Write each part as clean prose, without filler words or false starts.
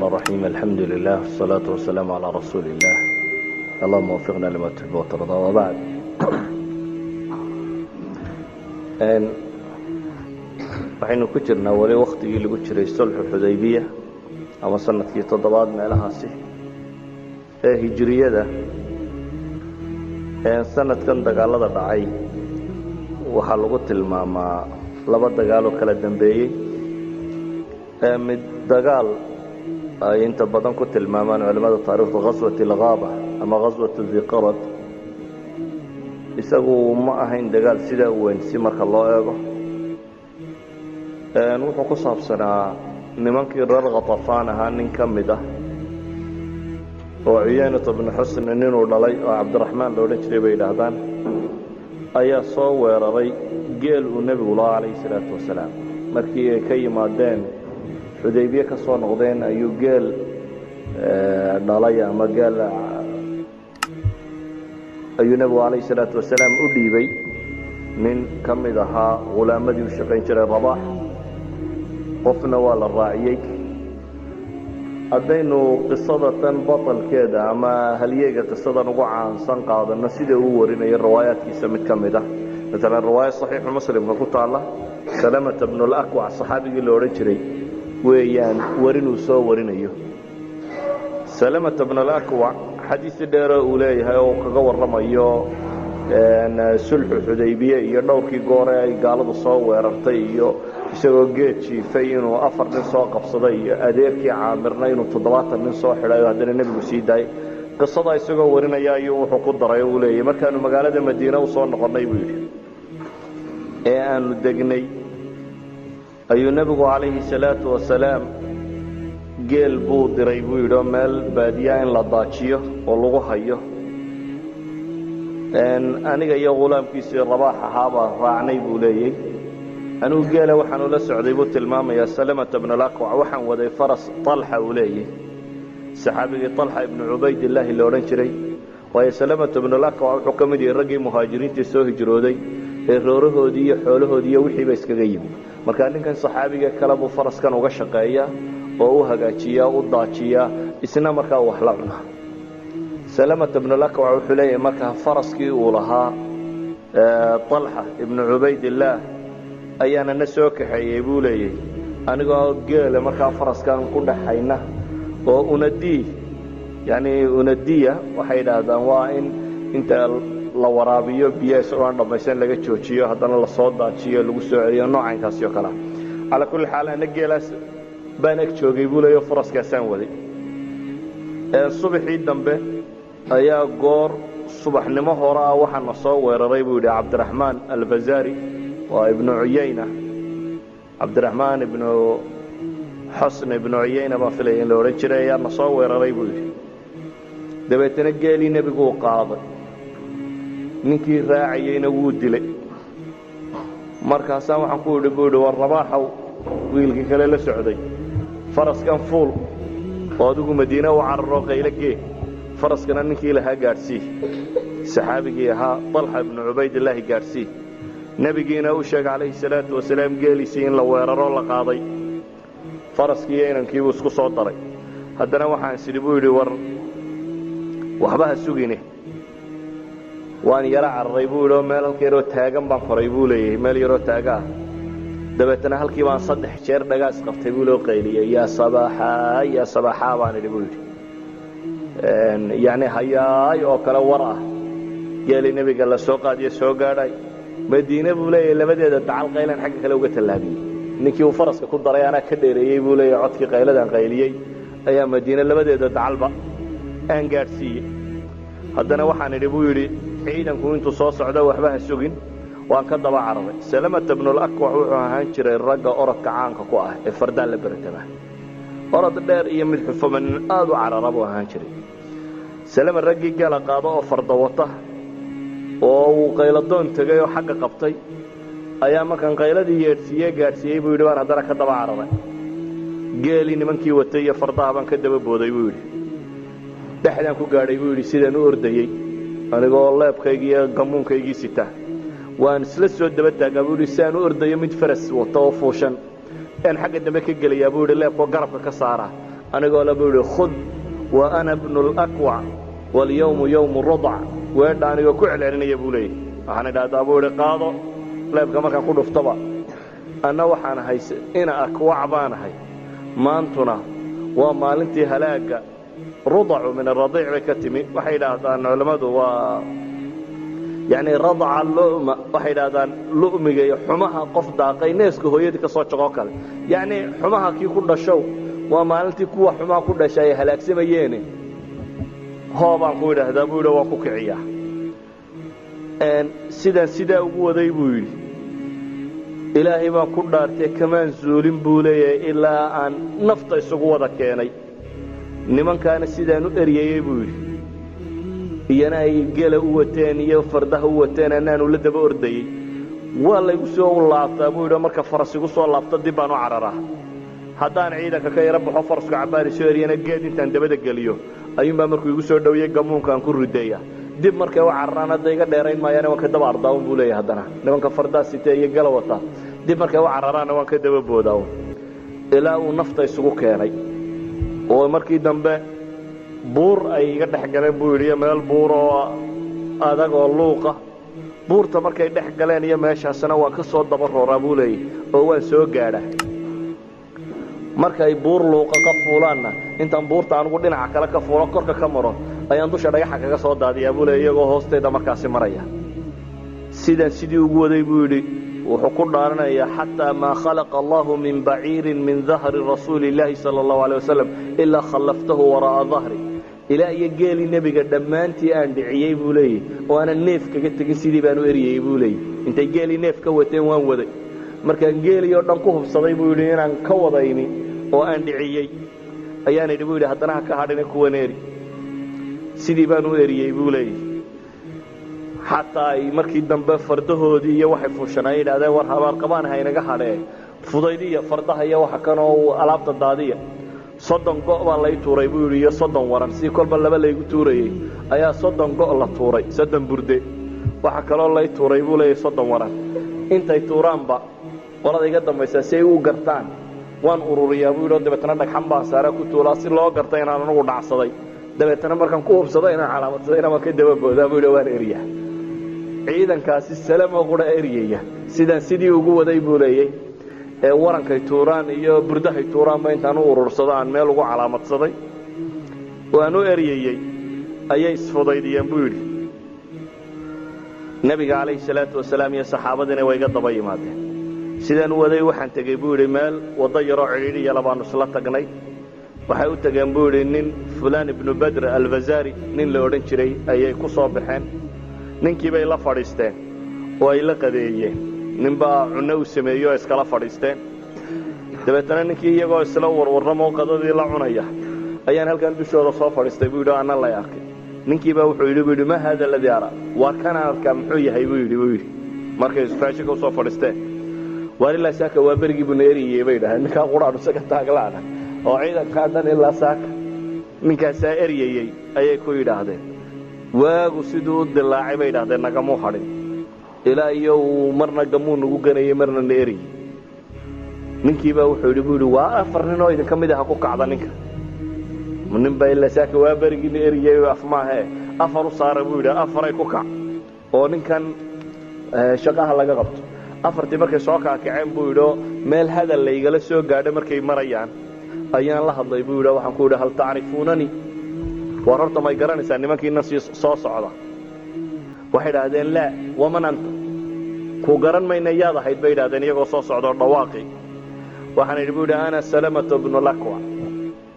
الرحمن الرحيم الحمد لله والصلاة والسلام على رسول الله اللهم وفقنا لما تحب وترضى وبعد waxaynu ku jirnaa wali waqtigii lagu jiray sulxu xudaybiya ama sanadkii 7aad meelahaasi ee hijriyada sanadkan dagaalada dhacay waxa lagu tilmaamaa laba dagaal oo kala dambeeyay mid dagaal ay inta badan ku tilmaamaan culimada taariikhda qaswati al-ghaaba ama qaswatu dhiqarad isagu ma ahayn dagaal sida weyn si marka loo eego wuxuu ku saabsanaa nimankii reer Ghatafaan ahaa nin ka mid ah oo Uyaynah ibn Husn ninuu dhalay oo Cabdiraxmaan loo odhan jiray bay yiraahdaan ayaa soo weeraray geel uu nabigu alayhi salaatu wasalaam markii ay ka yimaadeen xudaybiya ka soo noqdeen ayuu geel dhalay ama geel ayuu nabigu alayhi salaatu wasalaam u dhiibay nin ka mid ahaa gulaamadii u shaqayn jiray Rabaax qofna waa la raaciyay haddaynu qisadatan batalkeeda ama halyeega qisadan ugu caansan qaadano sida uu warinayo riwaayaadkiisa mid ka mid ah مثلا رواية صحيح مسلم كقطالة سلمة بن الأكوع صحابي اللي ورجري ويان ورنو سو ورنيو سلمة بن الأكوع حديث دير أوليها وكجور رميو أن سلح حديبية ينوكي قارئ قالوا الصور رتيو يسوي جيتشي فين وأفر نساق بصدي أديرك عامرنين وتضوات النساء حلايو هذا النبي سيداي قصة يسوي ورنا يا يوم حقود دري أولي ما كانوا مقالة المدينة وصار قرني بيلي أن دقني أي النبي عليه الصلاة والسلام قال بود ريبويرو مال باديين لضاچيو ولغو هيو أن أنا جاي غلام كيس الرباح هذا راعني بولي أنا قال وحنا لسعدي بوت المام يا سلمة بن الأكوع وحن ودي فرس طلحة ولي صحابي طلحة بن عبيد الله اللي ورنشري ويا سلمة بن الأكوع وحكم دي الرجل مهاجرين تسوه جرودي reerahoodii iyo xoolahoodii wixii ba iskaga yimi marka ninkan saxaabiga kala buu faraskan uga shaqeeya oo uu hagaajiya u daajiya isna marka wax la cuna Salamah ibn al-Akwa wuxuu leeyahay marka faraskii uu lahaa Talha ibn Ubaydillah ayaana na soo kaxeeyay buu leeyahay anigoo geel marka faraskan ku dhaxayna oo unadiya waxay yiraahdaan waa in inta la waraabiyo biyaha soo dhamaysan laga joojiyo hadana la soo daajiyo lagu soo celiyo noocankaas iyo kala ala kulli xaal ana geelaas baan ag joogay buulayo faraskaasaan waday subaxii dambe ayaa goor subaxnimo hore ah waxaan soo weeraray buu yiri Cabdiraxmaan al-Fazari waa ibn Uyaynah Cabdiraxmaan ibn Husn ibn Uyaynah ba filay in la oran jiray ayaa soo weeraray buu yiri dabeetana geeli nabigu qaaday ninkii raacayayna wuu dilay markaas waxaan ku yidhi war Rabaaxow wiilkii kale la socday faraskan fuul oo adigu Madiina u cararo qaylagee faraskana ninkii la gaarsiiyay saxaabigii ahaa Talha ibn Ubaydillah gaarsiiyay nabigiina uu sheegay calayhi salaatu wasalaam geelisii in la weeraro la qaaday faraskii inankii uu isku soo daray haddana waxaan sidii buu yidhi war waxba ha sugine waan yara carray buu yidhi meel halkeeroo taagan baan koray buu leeyahay meel yaroo taaga ah dabeetana halkii baan 3 jeer dhagaas qabtay buu loo qayliyay yaa sabaxa baan idhi buu yidhi yani hayaay oo kale war ah geeli nabiga la soo qaadiyo soo gaadhay Madiina buu leeyahay labadeeda dacal qaylan xagga kale uga talaabiyay ninkii uu faraska ku daray ana ka dheereeyay buu leeyahay codkii qayladan qayliyay ayaa Madiina labadeeda dacalba aan gaarsiiyay haddana waxaan idhi buu yidhi ciidanku intuu soo socdo waxba ha sugin waan ka daba cararay Salamah ibn al-Akwa wuxuu ahaan jiray ragga orodka caanka ku ah ee fardaan la barataba orod dheer iyo mid xufuman aad u cararabo ahaan jiray Salamah raggii gala qaado oo farda wata oo uu qayladoon tagay oo xagga qabtay ayaa markan qayladii yeedhsiiyay gaarsiiyay buu yidhi waan haddana ka daba cararay geeli nimankii watay iyo fardaha baan ka daba booday buu yidhi dhaxdan ku gaadhay buu yidhi sidaan u ordayay anigoo leebkaygii iyo gamuunkaygii sita waan isla soo daba taagaa buu yidhi sidaan u ordayo mid faras wato oo fuushan aan xagga dambe ka gelayaa buu yidhi leebkoo garabka ka saara anigoo la buu khud wa ana ibn al-aqwa wal yawm yawm ar-rad'a weedha anigoo ku celcelinaya buu leeyahay waxaan idhaahdaa buu qaado leebka markaan ku dhuftaba ana waxaan hayse ina aqwa baanahay maantuna waa maalintii halaaga رضع من الرضيع بكتمي وحيد هذا علماء و يعني رضع اللؤم وحيد هذا لؤم جاي حماها قف داقي ناس كهوية كصوت شقاقل يعني حماها كي كل شو وما نلتي كوا حماها كل شيء هلاك سميانه هو بنقول هذا بقول وكوكعية أن سيدا وذي بقول إلهي ما كدرت كمان زولين بولي إلا أن نفط السقوط كيني nimankaana sidaan u eriyay buu iyana ay gala u wateen iyo fardaha u wateen anaanu la daba ordayay waa la igu soo laabtaa buu marka farasigu soo laabta dib aan u cararaa haddaan ciidanka ka yara baxo farasku cabaari soo eriyana geed intaan dabada galiyo ayuunbaa markuu igu soo dhawiyay gamuunkaan ku rideeya dib markay u cararaan hadda iga dheerayn maayaan waan ka daba ardaa buu leeyahay haddana nimanka fardaa sitee iyo gala wata dib markay u cararaan waan ka daba boodaa ilaa uu nafta isugu keenay oo markii dambe buur ay iga dhex galeen buu yidhi meel buur oo adag oo luuqa buurta markay dhex galeen iyo meeshaasna waa ka soo daba rooraa buu leeyahay oo waan soo gaadha markay buur luuqa ka fuulaanna intaan buurta anugu dhinaca kale ka fuulo korka ka maro ayaan dusha dhagaxa kaga soo daadiyaa buu leeyahay iyagoo hoosteeda markaasi maraya sidii ugu waday buu yidhi wuxuu ku dhaaranayaa xataa maa khalaqa allahu min baciirin min dahri rasuuli illaahi sala allahu alay wasalam ilaa khallaftahu waraa'a dahri ilaa iyo geelii nebiga dhammaantii aan dhiciyey buu leeyahy oo aanan neef kaga tegin sidii baan u eriyey buu leeyahy intay geelii neef ka wateen waan waday markaan geelii oo dhan ku hubsaday buu yidhi inaan ka wadayni oo aan dhiciyey ayaan idhi buu yidhi haddana ha ka hadhina kuwan eri sidii baan u eriyey buu leeyahy xataa ay markii dambe fardahoodii iyo waxay fuushanay yidhaahdeen war habaar qabaan ha inaga hadhee fudaydiya fardaha iyo waxa kanoo alaabta daadiya 30 go' baa lay tuuray buu yidhi iyo 30 waran si kolba laba laygu tuurayay ayaa 30 go' la tuuray 30 burde waxa kaloo lay tuuray buu leeyahay 30 waran intay tuuraanba qolada iga dambaysa si ay u gartaan waan ururiyaa buu yidhi dabeetana dhagxan baan saaraa ku tuulaa si loo garto inaan anagu dhacsaday dabeetana markaan ku hubsaday inaan calaamadsaday inaan ka daba boodaa buu yidhi waan eriyaa ciidankaasi salama qura eriyaya sidii ugu waday buu leeyahay ee warankay tuuraan iyo burdahay tuuraan ba intaan u urursado aan meel ugu calaamadsaday waan u eriyay ayay isfudaydiyeen buu yidhi nabiga calayhi salaatu wasalaam iyo saxaabadina way iga daba yimaadeen sidaan u waday waxaan tegey buu yidhi meel waddo yaroo cidhiidhiya labaanu isla tagnay waxay u tageen buu yidhi nin fulaan ibnu badr albazaari nin la odhan jiray ayay ku soo baxeen ninkii bay la fadhiisteen oo ay la qadeeyeen ninbaa cunno u sameeyey oo iskala fadhiisteen dabeetana ninkii iyagoo isla warwarramo qadadii la cunaya ayaan halkan dushooda soo fadhiistay buu yidhi anna lay arkay ninkii baa wuxuu yidhi ma haada alladii araa waar kanaan arkaa muxuu yahay buu yidhi markay raashinka usoo fadhiisteen waar ilaa saaka waa berigii buu na eriyey bay dhahay ninkaa quraadhu isaga taaglaana oo ciidankaa dhan ilaa saaka ninkaasaa eryayey ayay ku yidhaahdeen waagu siduu u dilaacay bay yidhahdeen nagamuu hadhin ilaa iyo uu marna gamuu nagu ganayey marna na eriyey ninkiibaa wuxuu yidhi buu yidhi waa 4 nin oo idinka mid aha ku kacda ninka nin baa ilaa saaka waa berigii na eriyey af maahee 4 u saara buu yidhi 4 ay ku kac oo ninkan shaqaha laga qabto 4tii markay soo kaakaceen buu yidhi meel hadal laygala soo gaadho markay marayaan ayaan la hadlay buu yidhi waxaan ku yidhi hal tacrifuunani war horta may garanaysaa nimankiina soo socda waxay yidhaahdeen laa waman anta ku garan mayna yaad ahayd bay yidhahdeen iyagoo soo socdoo dhawaaqi waxaan idhi buu yidhi ana salamata bnu lakwa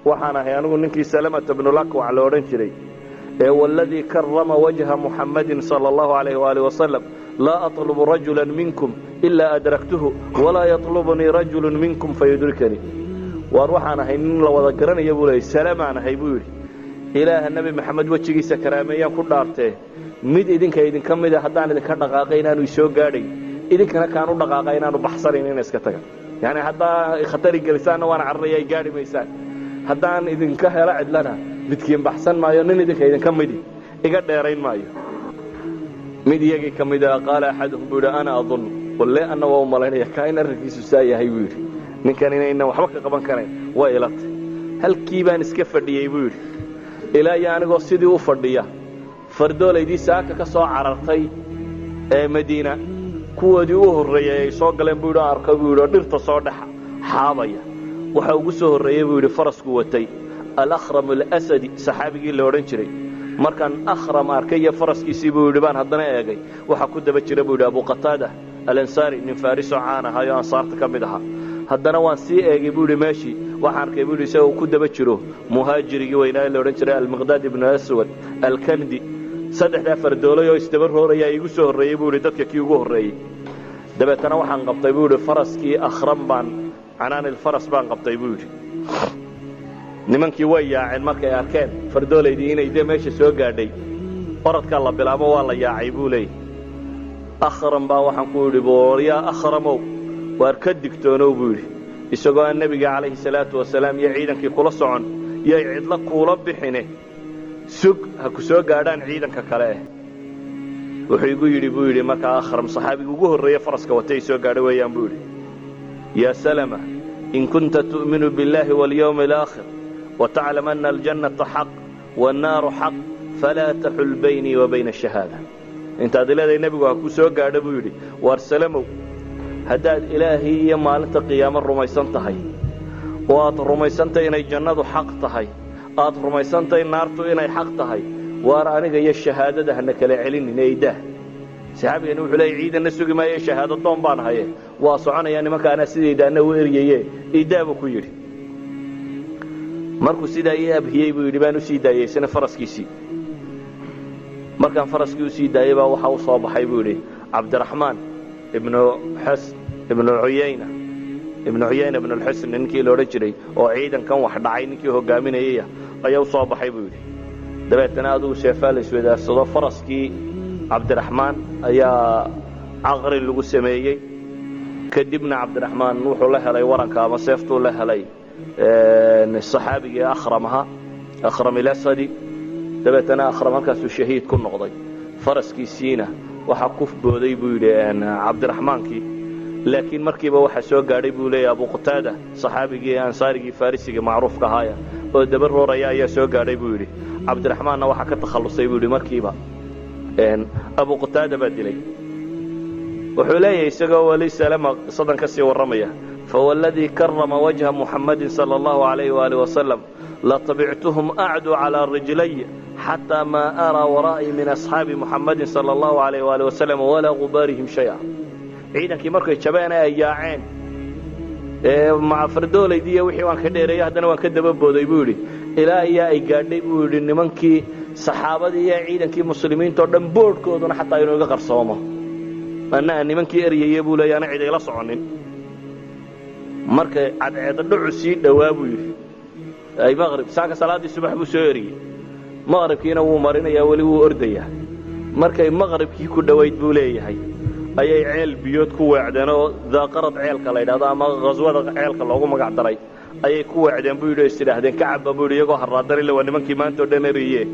waxaan ahay anigu ninkii salamata bnu lakwa la odhan jiray ee waladii karama wajha muxammadin sala allahu alayhi waalihi wasalam laa atlubu rajulan minkum ilaa adraktuhu walaa yatlubunii rajulun minkum fayudrikanii waar waxaan ahay nin la wada garanaya buu leeyay salamaan ahay buu yidhi ilaaha nabi maxamed wajigiisa karaameeyaan ku dhaartee mid idinka idinka mid ah haddaan idinka dhaqaaqay inaanu isoo gaadhay idinkana kaan u dhaqaaqay inaanu baxsanayn ina iska tagan yani haddaa khatari gelisaanna waan cararaya ay gaadhi maysaan haddaan idinka helo cidlana midkiin baxsan maayo nin idinka idinka midi iga dheerayn maayo mid iyagii ka mid ah qaala axaduhum buu yidhi ana adun walle anna waa u malaynaya kaa in arrinkiisu saa yahay buu yidhi ninkan inaynan waxba ka qaban karayn waa ilatay halkii baan iska fadhiyey buu yidhi ilaa iyo anigoo sidii u fadhiya fardoolaydii saaka ka soo carartay ee madiina kuwoodii u horreeyey ay soo galeen buu yidhi oo arkay buu yidhi oo dhirta soo dhex xaabaya waxa ugu soo horreeyey buu yidhi farasku watay alakhram alasadi saxaabigii la odhan jiray markaan akhram arkay iyo faraskiisii buu yidhi baan haddana eegay waxa ku daba jira buu yidhi abu qataada alansaari nin farisoo caan ahayo ansaarta ka mid ahaa haddana waan sii eegay buu yidhi meeshii waxaan arkay buu yidhi isagoo ku daba jiro muhaajirigii weynaa la odhan jiray almiqdaad ibnu aswad alkandi saddexdaa fardoolay oo isdaba rooraya igu soo horreeyey buu yidhi dadka kii ugu horreeyey dabeetana waxaan qabtay buu yidhi faraskii akhram baan canaanilfaras baan qabtay buu yidhi nimankii way yaaceen markay arkeen fardoolaydii inay dee meesha soo gaadhay orodkaa la bilaabo waa la yaacay buu leeyay akhram baa waxaan ku yidhi yaa akhramow waar ka digtoonow buu yidhi isagoo aan nebiga calayhi salaatu wasalaam iyo ciidankii kula socon yay cidlo kuula bixine sug ha ku soo gaadhaan ciidanka kale eh wuxuu igu yidhi buu yidhi markaa akhram saxaabiga ugu horreeye faraska watay soo gaadha weeyaan buu yidhi yaa salama in kunta tu'minu biاllahi walyawmi alaakhir وتعلم أن الجنة حق والنار حق فلا تحل بيني وبين الشهادة انت هذا النبي وكو سو غاده بو يدي وارسلمو هداد إلهي يا مالنت قيام الرميسان تهي واد رميسان إنay jannadu xaq tahay aad rumaysantay naartu inay xaq tahay waar aniga iyo shahaadada hana kala celinayda saxaabigan wuxuu leeyahay ciidana sugi maayo shahaado doon baan haye waa soconaya nimanka ana sideedana u eriyay idaaba ku yiri markuu sidaa ii abhiyey buu yidhi baan u sii daayey isna faraskiisii markaan faraskii u sii daayey baa waxa u soo baxay buu yidhi cabdiraxmaan ibnu cuyayna ibnu alxusn ninkii la odhan jiray oo ciidankan wax dhacay ninkii hogaaminayaya ayaa u soo baxay buu yidhi dabeetana adugu seefaa la iswadaarsado faraskii cabdiraxmaan ayaa caqri lagu sameeyey kadibna cabdiraxmaan wuxuu la helay waranka ama seeftuu la helay saxaabigii akhram ilasadi dabeetana akhram halkaasuu shahiid ku noqday faraskiisiina waxaa ku booday buu yidhi cabdiraxmaankii laakiin markiiba waxaa soo gaadhay buu leeyahy abu qataada saxaabigii ansaarigii farisiga macruufka ahaaya oo daba rooraya ayaa soo gaadhay buu yidhi cabdiraxmaanna waxaa ka takhallusay buu yidhi markiiba abu qataada baa dilay wuxuu leeyahay isagoo weli salama qisadan ka sii warramaya فوالذي كرم وجه محمد صلى الله عليه وآله وسلم لطبعتهم أعدوا على رجلي حتى ما أرى ورائي من أصحاب محمد صلى الله عليه وآله وسلم ولا غبارهم شيئا عيدا كي مركي شبانا أياعين مع فردولي دي وحي وان كدير يهدنا وان كدب بودي بودي إلى أيا أي قادي بودي نمانكي صحابة دي عيدا كي مسلمين تردن بورد كودون حتى ينوغا قرصوما أنا نمانكي أريا يبولا يانا عيدا يلصعنين markay cadceeda dhucu sii dhawaa buu yidhi ay maqrib saaka salaadii subax buu soo eriyey maqribkiina wuu marinayaa weli wuu ordayaa markay maqribkii ku dhowayd buu leeyahay ayay ceel biyood ku weecdeen oo daaqarad ceelka la yidhahdo ama qaswada ceelka loogu magac daray ayay ku weecdeen buu yidhi is idhaahdeen ka cabba buu yidhi iyagoo harraadani le waa nimankii maanta oo dhan eriyee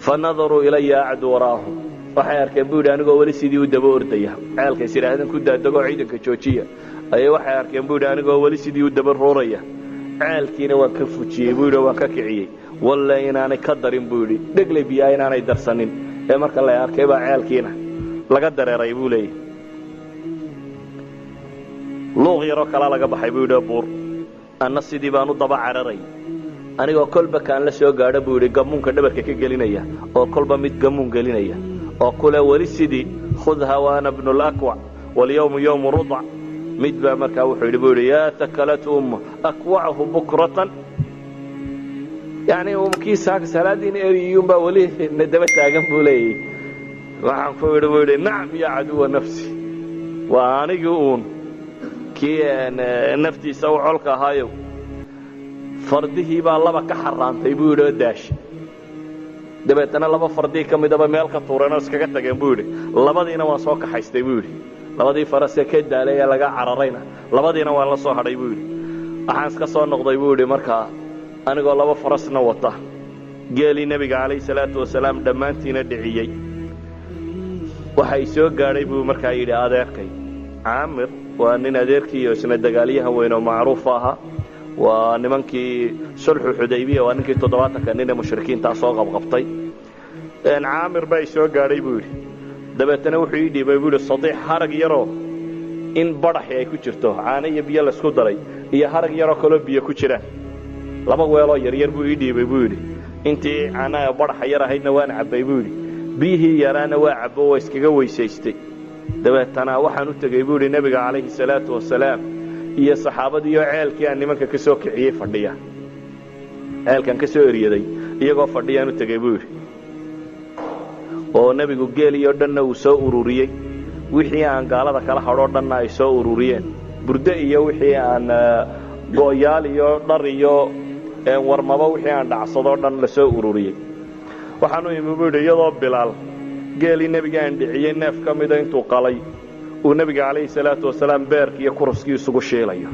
fanadaruu ilaya acdu waraahum waxay arkeen buu yidhi anigoo weli sidii u daba ordaya ceelka is idhaahdeen ku daadegoo ciidanka joojiya ayay waxay arkeen buu yidhi anigoo weli sidii u daba rooraya ceelkiina waan ka fujiyey buu yidhi waan ka kiciyey walla inaanay ka darin buu yidhi dhegley biyaa inaanay darsanin ee marka la arkay baa ceelkiina laga dareeray buu leeyahy luuq yaroo kalaa laga baxay buu yidhi buur anna sidii baan u daba cararay anigoo kolba kaan la soo gaadho buu yidhi gamuunka dhabarka ka gelinaya oo kolba mid gamuun gelinaya oo kule weli sidii khudha waana bnu lakwac walyawmu yawmu rudac mid baa markaa wuxuu yidhi buu yidhi yaa takalat umma akwacahu bukratan yani kii saaka salaadiina eriyuunbaa weli na daba taagan buu leeyahy waxaan ku yidhi buu yidhi nacam ya caduwa nafsi waa anigii uun kii naftiisa u colka ahaayow fardihii baa laba ka xaraantay buu yidhi oo daashay dabeetana laba fardii ka midaba meel ka tuureen oo iskaga tageen buu yidhi labadiina waan soo kaxaystay buu yidhi labadii farasee ka daalay ee laga cararayna labadiina waan la soo hadhay buu yidhi waxaan iska soo noqday buu yidhi markaa anigoo laba farasna wata geelii nebiga calayhi salaatu wasalaam dhammaantiina dhiciyey waxay soo gaadhay buu markaa yidhi adeerkay caamir waa nin adeerkiiyo isna dagaalyahan weyn oo macruuf ahaa ونمنكي صلح الحديبية ونمكي تضباطك أننا مشركين تأصوغ بغبطي عامر باي سوى قاري بولي دبتنا وحيدي بيقول الصديح حرق يرو إن برح يا كجرته عانية بيا لسكو دري هي حرق يرو كلو بيا كجره لما ويلا يرير بويدي بيقولي انتي عنا برح يرا هيدنا وانا عباي بيقولي بيه يرانا واعب ويسكا ويسيستي دبتنا waxaan u tagay buuri nabiga kaleey salaatu wasalaam iyo saxaabadii iyo ceelkii aan nimanka ka soo kiciyay fadhiya ceelkan ka soo eriyaday iyagoo fadhiyaan u tagay buuri oo nabigu geeliyo dhanna uu soo ururiyay wixii aan gaalada kala hadho dhanna ay soo ururiyeen burda iyo wixii aan gooyaal iyo dhar iyo warmaba wixii aan dhacsado dhan la soo ururiyay waxaanu imi buuri iyadoo bilaal geeli nabiga aan dhiciyay neef kamida intuu qalay uu nabiga kaleey salaatu wasalaam beerkiyo kurskii isugu sheelayo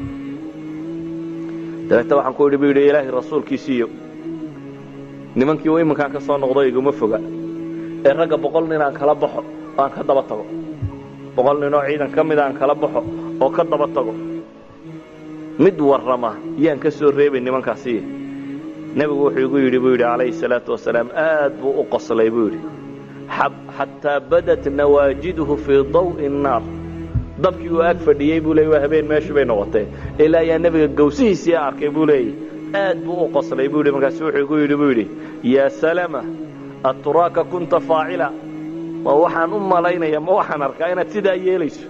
dadka waxaan ku yidhi ilaahi rasuulkiisiyo nimankii uu imankan ka soo noqday iguma foga ee ragga 100 nin aan kala baxo aan ka daba tago 100 nin oo ciidan kamid aan kala baxo oo ka daba tago mid warrama yaan ka soo reebay nimankaasi nabigu wuxuu igu yidhi kaleey salaatu wasalaam aad buu u qoslay buuri حتى بدت نواجده في ضوء النار dabkii uu ag fadhiyay buu leeyahay habeen meesha bay noqotay ilaa ya nabiga gowsihiisa arkay buu leeyahay aad buu u qoslay buu markaas wuxuu ku yidhi ya salama atraka kunta faa'ila ma waxaan u malaynaya ma waxaan arkaa inaad sidaa yeelayso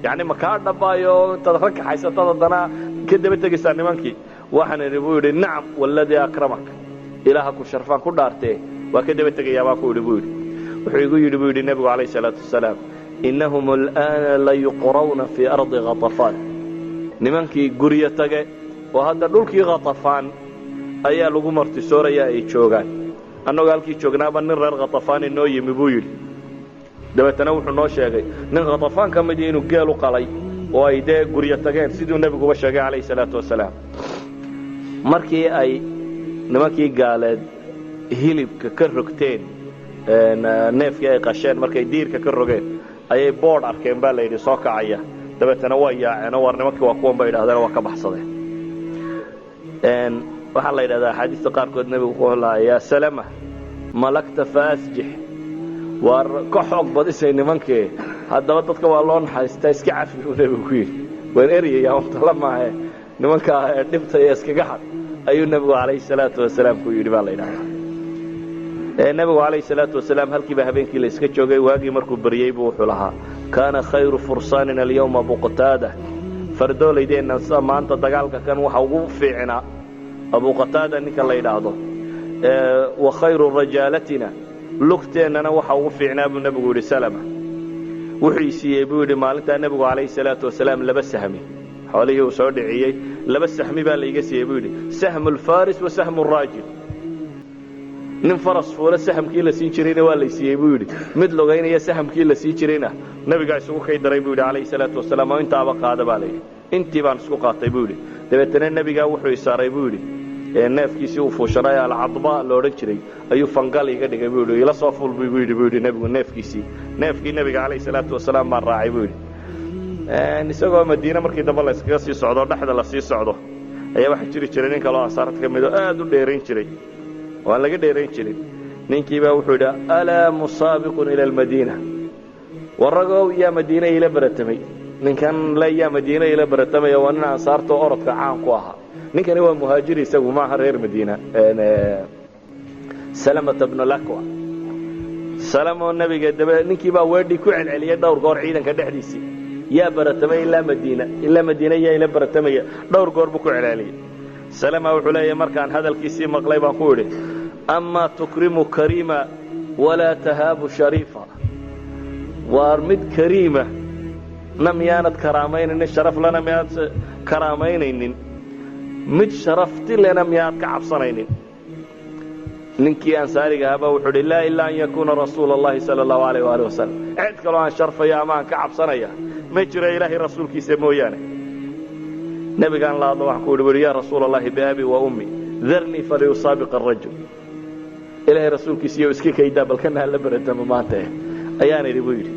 yani ma ka dhabaayo intaad rag haysatada dana ka daba tagaysaa nimankii waxaan yidhi nacam walladii akramak ilaaha ku sharfaan ku dhaartay waa ka daba tagayaa baa ku yidhi wuxuu yidhi nabigu kaleey salaatu wasalaam innahum al'ana la yuqrawna fi ardi ghatafan nimankii guriya tage oo hadda dhulkii ghatafan ayaa lagu martisooraya ay joogaan annagu halkii joognaaba nin reer ghatafan inoo yimi buu yidhi dabeetana wuxuu noo sheegay nin ghatafan ka mid inuu geel u qalay oo ay dee guriya tageen siduu nabiguba sheegay kaleey salaatu wasalaam markii ay nimankii gaaleed hilibka ka rogteen neefkii ay qasheen markay diirka ka rogeen ayay bood arkeen baa la yidhi soo kacaya dabeetana waa yaaceen war nimankii waa kuwan bay yidhahdeen waa ka baxsadeen waxaa la yidhahdaa axaadiista qaarkood nebigu ku lahaa yaa salama malagta faasjix war ka xoog badisay nimankii haddaba dadka waa loo naxariistaa iska cafi buu nebigu ku yidhi waan eryayaa untala maahe nimankaa dhibta iyo iskaga xad ayuu nebigu calayhi salaatu wasalaam ku yidhi baa la yidhahdaa nabigu kaleey salaatu wasalaam halkiiba habeenkii la iska joogay waagii markuu bariyay buu wuxuu lahaa kaana khayru fursaanina alyawma buqtaada fardooleydeenna maanta dagaalka kan waxa ugu fiicnaa abu qataada ninka la yidhaahdo wa khayru rajaalatina lugteennana waxa ugu fiicnaa buu nabigu yidhi salama wuxuu siiyey buu yidhi maalintaa nabigu kaleey salaatu wasalaam 2 sahmi xoolihii uu soo dhiciyey 2 sahmi baa la iga siiyey buu yidhi sahmu lfaris wa sahmu raajil nin faras fuula sahamkii la siin jirayna waa la siiyey buu yidhi mid logaynaya sahamkii la siin jirayna nabiga isugu kay daray buu yidhi kaleey salaatu wasalaam oo intaaba qaada baa la yidhi intii baan isku qaatay buu yidhi dabeetana nabiga wuxuu isaaray buu yidhi neefkiisii uu fuushanay alcadba la odhan jiray ayuu fangal iga dhigay buu yidhi ila soo fuul buu yidhi nabigu neefkii nabiga kaleey salaatu wasalaam baan raacay buu yidhi isagoo madiina markii dambe la iskaga sii socdo dhexda la sii socdo ayaa waxa jiri jiray nin kale oo asaarat ka mid oo aad u dheerayn jiray waan laga dheerayn jirin ninkii baa wuxuu yidhi alaa musaabiqun ila almadiina waragow yaa madiina ila baratamay ninkan la yaa madiina ila baratamay waa nin ansaarta orodka caan ku ahaa ninkani waa muhaajir isagu ma aha reer madiina salamata ibn lakwa salamo nabiga daba ninkii baa weedhi ku celceliyay dhowr goor ciidanka dhexdiisii yaa baratamay ila madiina yaa ila baratamay dhowr goor buu ku celceliyay salama wuxuu leeyahay markaan hadalkiisii maqlay baan ku yidhi ama tukrimu kariima walaa tahaabu shariifa waar mid kariima na miyaanad karaamaynayn sharaf lana miyaad karaamaynayn mid sharafti lana miyaad ka cabsanaynin ninkii ansaariga ahaa wuxuu yidhi laa ilaa an yakuuna rasuula allahi sala allahu alayh waalihi wasalam cid kaloo aan sharfaya ama aan ka cabsanaya ma jiro ilaahay rasuulkiisa mooyaane nabigaan la hadlo waxaan ku yidhi yaa rasuula allahi biabi wa ummi darnii falyusaabiq arajul ilaahay rasuulkiisiiyo iska kaydaa balkana hala baratamo maanta ayaan idhi buu yidhi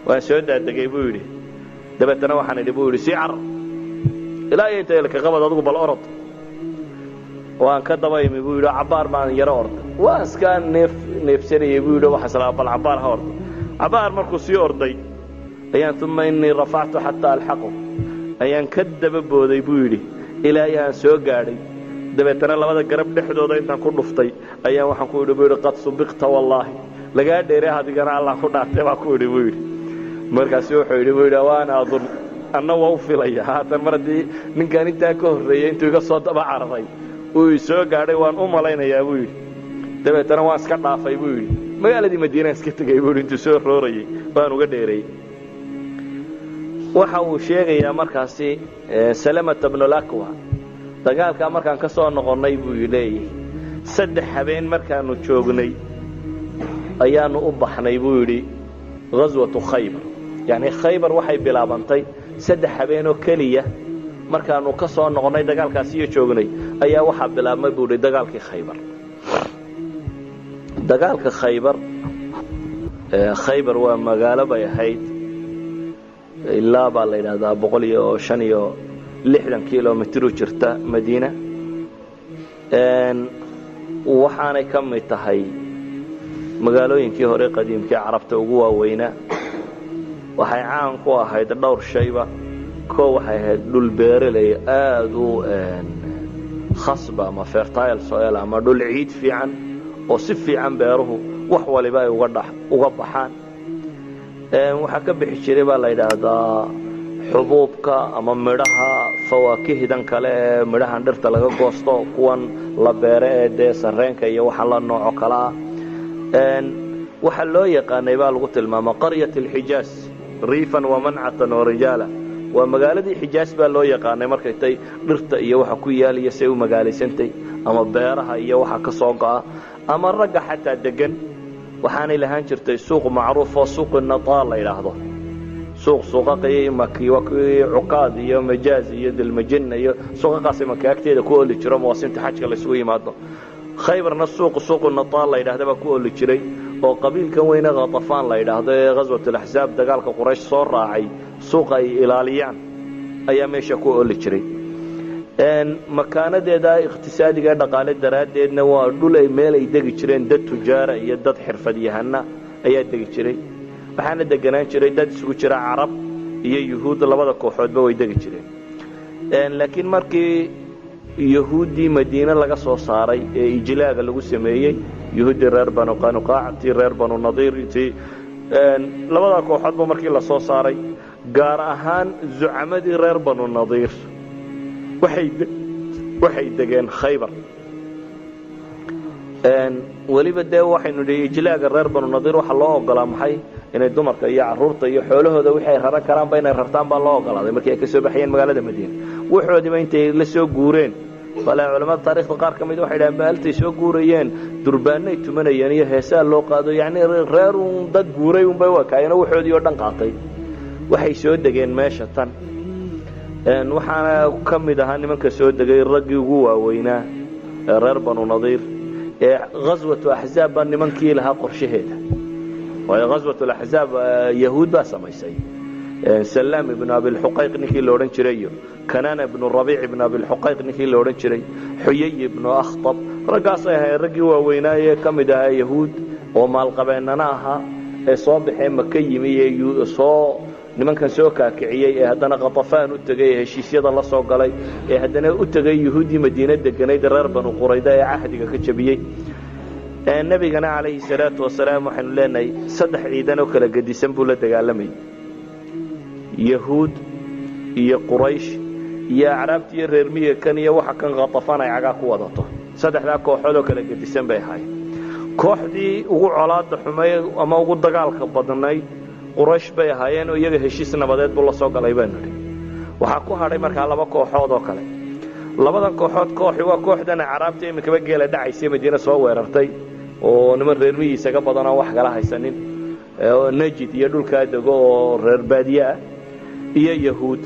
waan soo daadegay buu yidhi dabeetana waxaan idhi buu yidhi sii carar ilaa iyo inta ka qabad adigu bal orod waan ka dabaymi buu yidhi cabaar baan yaro orday waan iska neefsanayay buu yidhi waxa salaa bal cabaar ha ordo cabaar markuu sii orday ayaan uma innii rafactu xataa alxaqu ayaan ka daba booday buu yidhi ilaa ayaan soo gaadhay dabeetana labada garab dhexdooda intaan ku dhuftay ayaan waxaan ku yidhi buu yidhi qad subiqta wallaahi lagaa dheeray adigana allah ku dhaartay baa ku yidhi buu yidhi markaasi wuxuu yidhi buu yidhi waana adun anna waa u filaya haatan mar haddii ninkaan intaa ka horreeyey intuu iga soo daba cararay uu soo gaadhay waan u malaynayaa buu yidhi dabeetana waan iska dhaafay buu yidhi magaaladii madiinaan iska tegay buu yidhi intuu soo roorayey baan uga dheereeyey waxa uu sheegayaa markaasi salamata bnulakwa dagaalkaa markaan ka soo noqonnay buu leeyahay 3 habeen markaanu joognay ayaanu u baxnay buu yidhi ghaswatu khaybar yani khaybar waxay bilaabantay 3 habeen oo keliya markaanu ka soo noqonnay dagaalkaasi iyo joognay ayaa waxaa bilaabmay buu yidhi dagaalkii khaybar dagaalka khaybar waa magaalo bay ahayd ilaa baa la yidhaahdaa 165 kilomitr u jirta madiina waxaanay ka mid tahay magaalooyinkii hore qadiimkii carabta ugu waaweynaa waxay caan ku ahayd dhowr shayba koo waxay ahayd dhul beeraley aad u khasba ama fertile soil ama dhul ciid fiican oo si fiican beeruhu wax waliba ay uga baxaan waxaa ka bixi jiray baa la yidhaahdaa xubuubka ama midhaha fawaakihdan kale ee midhahan dhirta laga goosto kuwan la beere ee dee sarreenka iyo waxa la nooco kale ah waxa loo yaqaanay baa lagu tilmaamaa qaryat alxijaaz riifan wamancatan warijaala waa magaaladii xijaaz baa loo yaqaanay markay tay dhirta iyo waxa ku yaaliya say u magaalaysantay ama beeraha iyo waxa ka soo go'a ama ragga xataa degan waxaanay lahaan jirtay suuq macruuf oo suuq nataa la yiraahdo suuqa qiimaki cuqaad iyo majaaz iyo dilmajin iyo suuqa qaasima kaagteeda ku oli jiro moosinta xajka la isugu yimaado khaybarna suuq nataa la yiraahdo ba ku oli jiray oo qabiilkan weyna qatafaan la yiraahdo ee ghazwatul ahzab dagaalka quraysh soo raacay suuq ay ilaaliyaan ayaa meesha ku oli jiray makaanadeeda iqtisaadiga dhaqaale daraadeedna waa dhul ay meel ay degi jireen dad tujaara iyo dad xirfadyahanna ayaa degi jiray waxaana deganaan jiray dad isugu jira carab iyo yuhuud labada kooxoodba way degi jireen laakiin markii yuhuudii madiina laga soo saaray ee ijlaaga lagu sameeyey yuhuudii reer banu qanuqaatii reer banu nadiirtii labada kooxoodba markii la soo saaray gaar ahaan zucamadii reer banu nadiir waxay degeen khaybar weliba dee waxaynu dhihi ijlaaga reer banu nadiir waxa loo ogolaa maxay inay dumarka iyo caruurta iyo xoolahooda wixii ay raran karaanba inay rartaan baa loo ogolaaday markii ay ka soo baxayeen magaalada madiina waxoodiiba intay la soo guureen bale culamada taariikhda qaar ka mid waxay dhahaan maaltay soo guurayeen durbaanay tumanayeen iyo heesaa loo qaado yacni reer uun dad guuray unbay wakaayeen waxoodii oo dhan qaatay waxay soo degeen meesha tan waxaana ka mid ahaa nimanka soo degay raggii ugu waaweynaa ee reer banu nadiir ee ghazwatu ahzaab baa nimankii lahaa qorshaheeda waayo ghazwatu ahzaab yahuud baa samaysay سلام بن أبي الحقيق نكي لورن جريو كنان بن الربيع بن أبي الحقيق نكي لورن جري حيي بن أخطب رقاصها رقي وويناية كمدها يهود وما القبينناها صابح مكي مي صو niman kan soo kaakiciyay ee hadana qatafaan u tagay heshiisyada la soo galay ee hadana u tagay yahuudi madiina deganeed reer banu qurayda ee ahdiga ka jabiyay nabigana kaleey salaatu wasalaam waxaan leenahay 3 ciidan oo kala gadisan buu la dagaalamay yahuud iyo quraysh iyo arabti iyo reer miyiga kan iyo waxa kan qatafaan ay caga ku wadato 3 kooxood oo kala gadisan bay ahaayeen kooxdii ugu colaada xumay ama ugu dagaalka badnayd quraysh bay ahaayeen oo iyaga heshiis nabadeed buu la soo galay baan nidhi waxa ku haray markaa 2 kooxood oo kale labadan kooxood kooxi waa kooxdan carabta ee midba geela dhacaysay madiina soo weerartay oo niman reer miyiga badan oo wax kala haysanin oo najid iyo dhulka dago oo reer baadiya iyo yahuud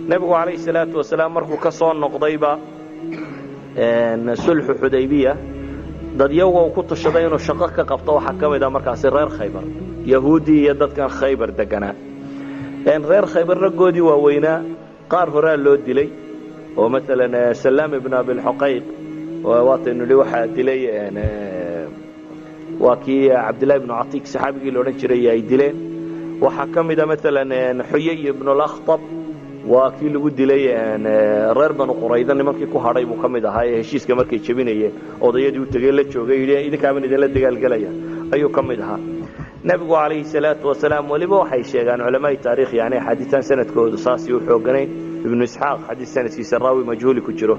nabigu kaleey salaatu wasalaam markuu ka soo noqdayba sulh hudaybiya dad iyagu ku tashaday inuu shaqo ka qabto waxa kamid ah markaas reer khaybar yahuudi iyo dadkan khaybar deganaa reer khaybar ragoodii waaweynaa qaar hore loo dilay ومثلا سلام بن أبي الحقيق وواطن اللي واحد دلي وكي عبد الله بن عتيق صحابي اللي رنشري يدلين وحكم إذا مثلا حيي بن الأخطب وكي اللي قد لي reer banu qurayda nimankii ku hadhay buu kamid ahaa heshiiska markay jabinayeen odayadii uu tagay la joogay idinka aan idin la dagaalgalaya ayuu kamid ahaa nabigu kaleey salaatu wasalaam waliba waxay sheegaan culimada taariikh yaani xadiisan sanadkoodu saasi uu xooganay ibn isxaaq xadiis sanadkiisa raawi majhuuli ku jiro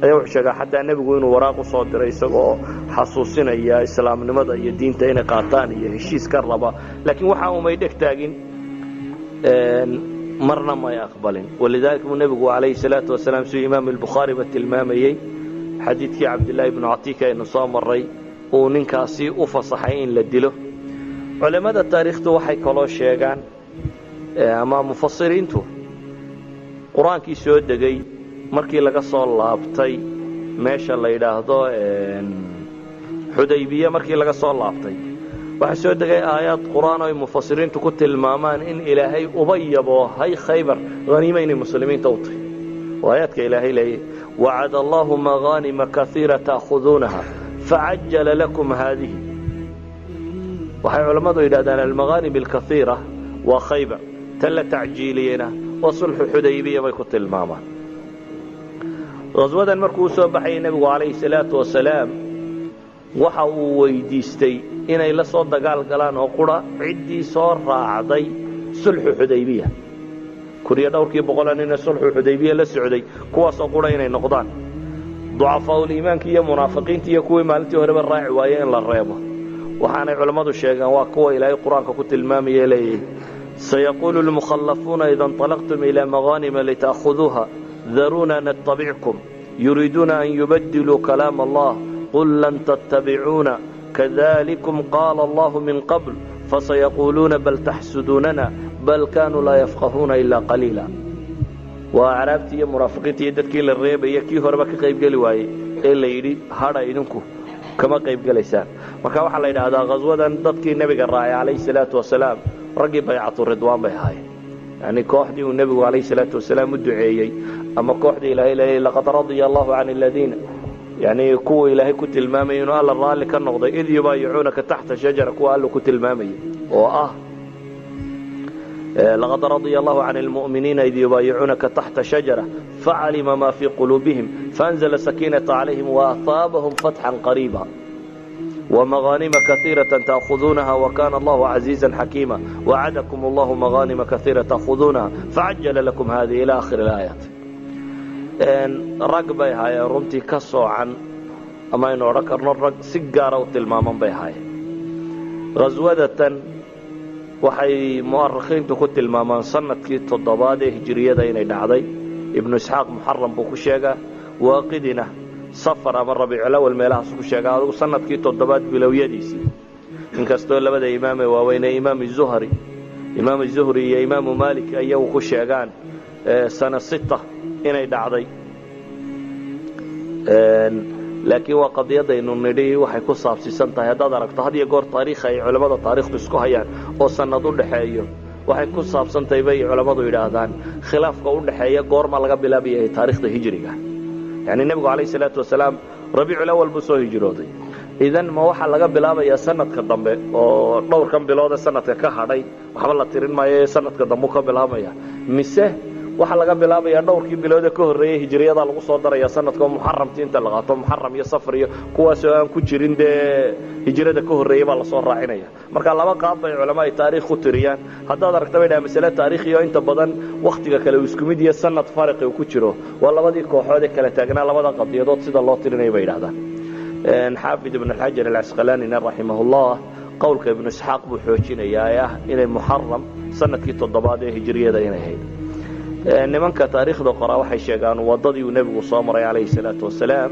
ayaa wuxuu sheegaa xataa nabigu inuu waraaq u soo diray isagoo xasuusinaya islaamnimada iyo diinta inay qaataan iyo heshiiska raba laakiin waxa uu may dhigtaagin marna ma yaqbalin walidaalka nabigu kaleey salaatu wasalaam suu imaam al-bukhari batilmaamayay xadiidkii abdullah ibn atiika inuu soo maray oo ninkaasi u fasaxay in la dilo culimada taariikhdu waxay kaloo sheegaan ama mufassiriintu quraankii soo degay markii laga soo laabtay meesha la yiraahdo xudaybiya markii laga soo laabtay waxa soo degay aayad quraan oo mufassiriintu ku tilmaamaan in ilaahay ubayabo hay khaybar ghaniimayna muslimiinta u tahay waayadka ilaahay leeyahay wa'ada Allahu maghanima kathira ta'khudunaha fa'ajjala lakum hadhihi waxay culimadu yiraahdaan al-maghanim al-kathira wa khaybar tala ta'jiiliyana wa sulhu xudaybiya bay ku tilmaamaan غزوة markuu soo baxay nabigu kaleey salaatu wasalaam waxa uu weydiistay inay la soo dagaal galaan oo qura cidii soo raacday sulhu xudaybiya kuriya dhowrkii boqolan in sulhu xudaybiya la socday kuwaas oo qura inay noqdaan ducafaa iimaanka iyo munaafiqiinta iyo kuwii maalintii horeba raaci waayeen la reebo waxaanay culimadu sheegaan waa kuwa ilaahay quraanka ku tilmaamay leeyahay sayaqulu al-mukhallafuna idan talaqtum ila maghanim lita'khudhuha ذرونا نتبعكم يريدون أن يبدلوا كلام الله قل لن تتبعونا كذلكم قال الله من قبل فسيقولون بل تحسدوننا بل كانوا لا يفقهون إلا قليلا وعربتي يا مرافقتي يدكي للريب يكي هربك قيب قلي واي إلا يري هذا يدنكو كما قيب قليسان وكما حلا إلى هذا غزوة ضدكي النبي الراعي عليه الصلاة والسلام رقب يعطوا الرضوان بهاي يعني كوحدي والنبي عليه الصلاة والسلام الدعيي أما كوحدي إلهي لقد رضي الله عن الذين يعني كو إلهي كنت المامي قال الرالي كالنغضي إذ يبايعونك تحت شجرة كو قال له كنت المامي لقد رضي الله عن المؤمنين إذ يبايعونك تحت شجرة فعلم ما في قلوبهم فأنزل سكينة عليهم وأثابهم فتحا قريبا ومغانم كثيرة تأخذونها وكان الله عزيزا حكيما وعدكم الله مغانم كثيرة تأخذونها فعجل لكم هذه إلى آخر الآيات رق بيهاي رمتي كسو عن أما إنه ركرنا الرق سجارة وتلماما بيهاي غزوة وحي مؤرخين تكت الماما صنت كي تضباده هجرية دين دعدي ابن إسحاق محرم بوكشيغا واقدنا صفر أمر ربيع الأول ميلها سكوشيغا وصنت كي تضبات بلويديسي إن كستول لبدا إمامي ووين إمام الزهري يا إمام مالك أيو كوشيغان سنة 6 إني دعدي لكن وقضية إنه نري وحي كصاب سنتها هذا درك هذه جور تاريخ أي علماء التاريخ بسكوها يعني وسنة دحية وحي كصاب سنتها بي علماء يرادان خلاف قول دحية جور ما لقى بلا بي تاريخ الهجري يعني النبي عليه الصلاة والسلام ربيع الأول بسوا هجرودي إذن ما وحى لقى بلا بي سنة كدم ودور كم بلاد سنة كهري وحمل ترين ما سنة كدم مقابلها ما مسه waxa laga bilaabaya dhowrkii bilood ka horeeyay hijriyada lagu soo daraya sanadka muharramtii inta la qaato muharram iyo safar iyo kuwaas oo aan ku jirin de hijriyada ka horeeyay baa la soo raacinaya marka laba qaab bay culimada taariikh ku tiriyaan haddaad aragtay baa mas'ala taariikhiyo inta badan waqtiga kale isku mid iyo sanad farqi ku jiro waa labadii kooxood ee kala taagnaa labada qadiyadood sida loo tirinay bay yiraahdaan xaafid ibn al-hajar al-asqalani rahimahullah qowlka ibn ishaq buu xoojinayaa inay muharram sanadkii 7 ee hijriyada inay ahayd nimanka taariikhda qoraa waxay sheegaan wadadii uu nabigu soo maray kaleey salaatu wasalaam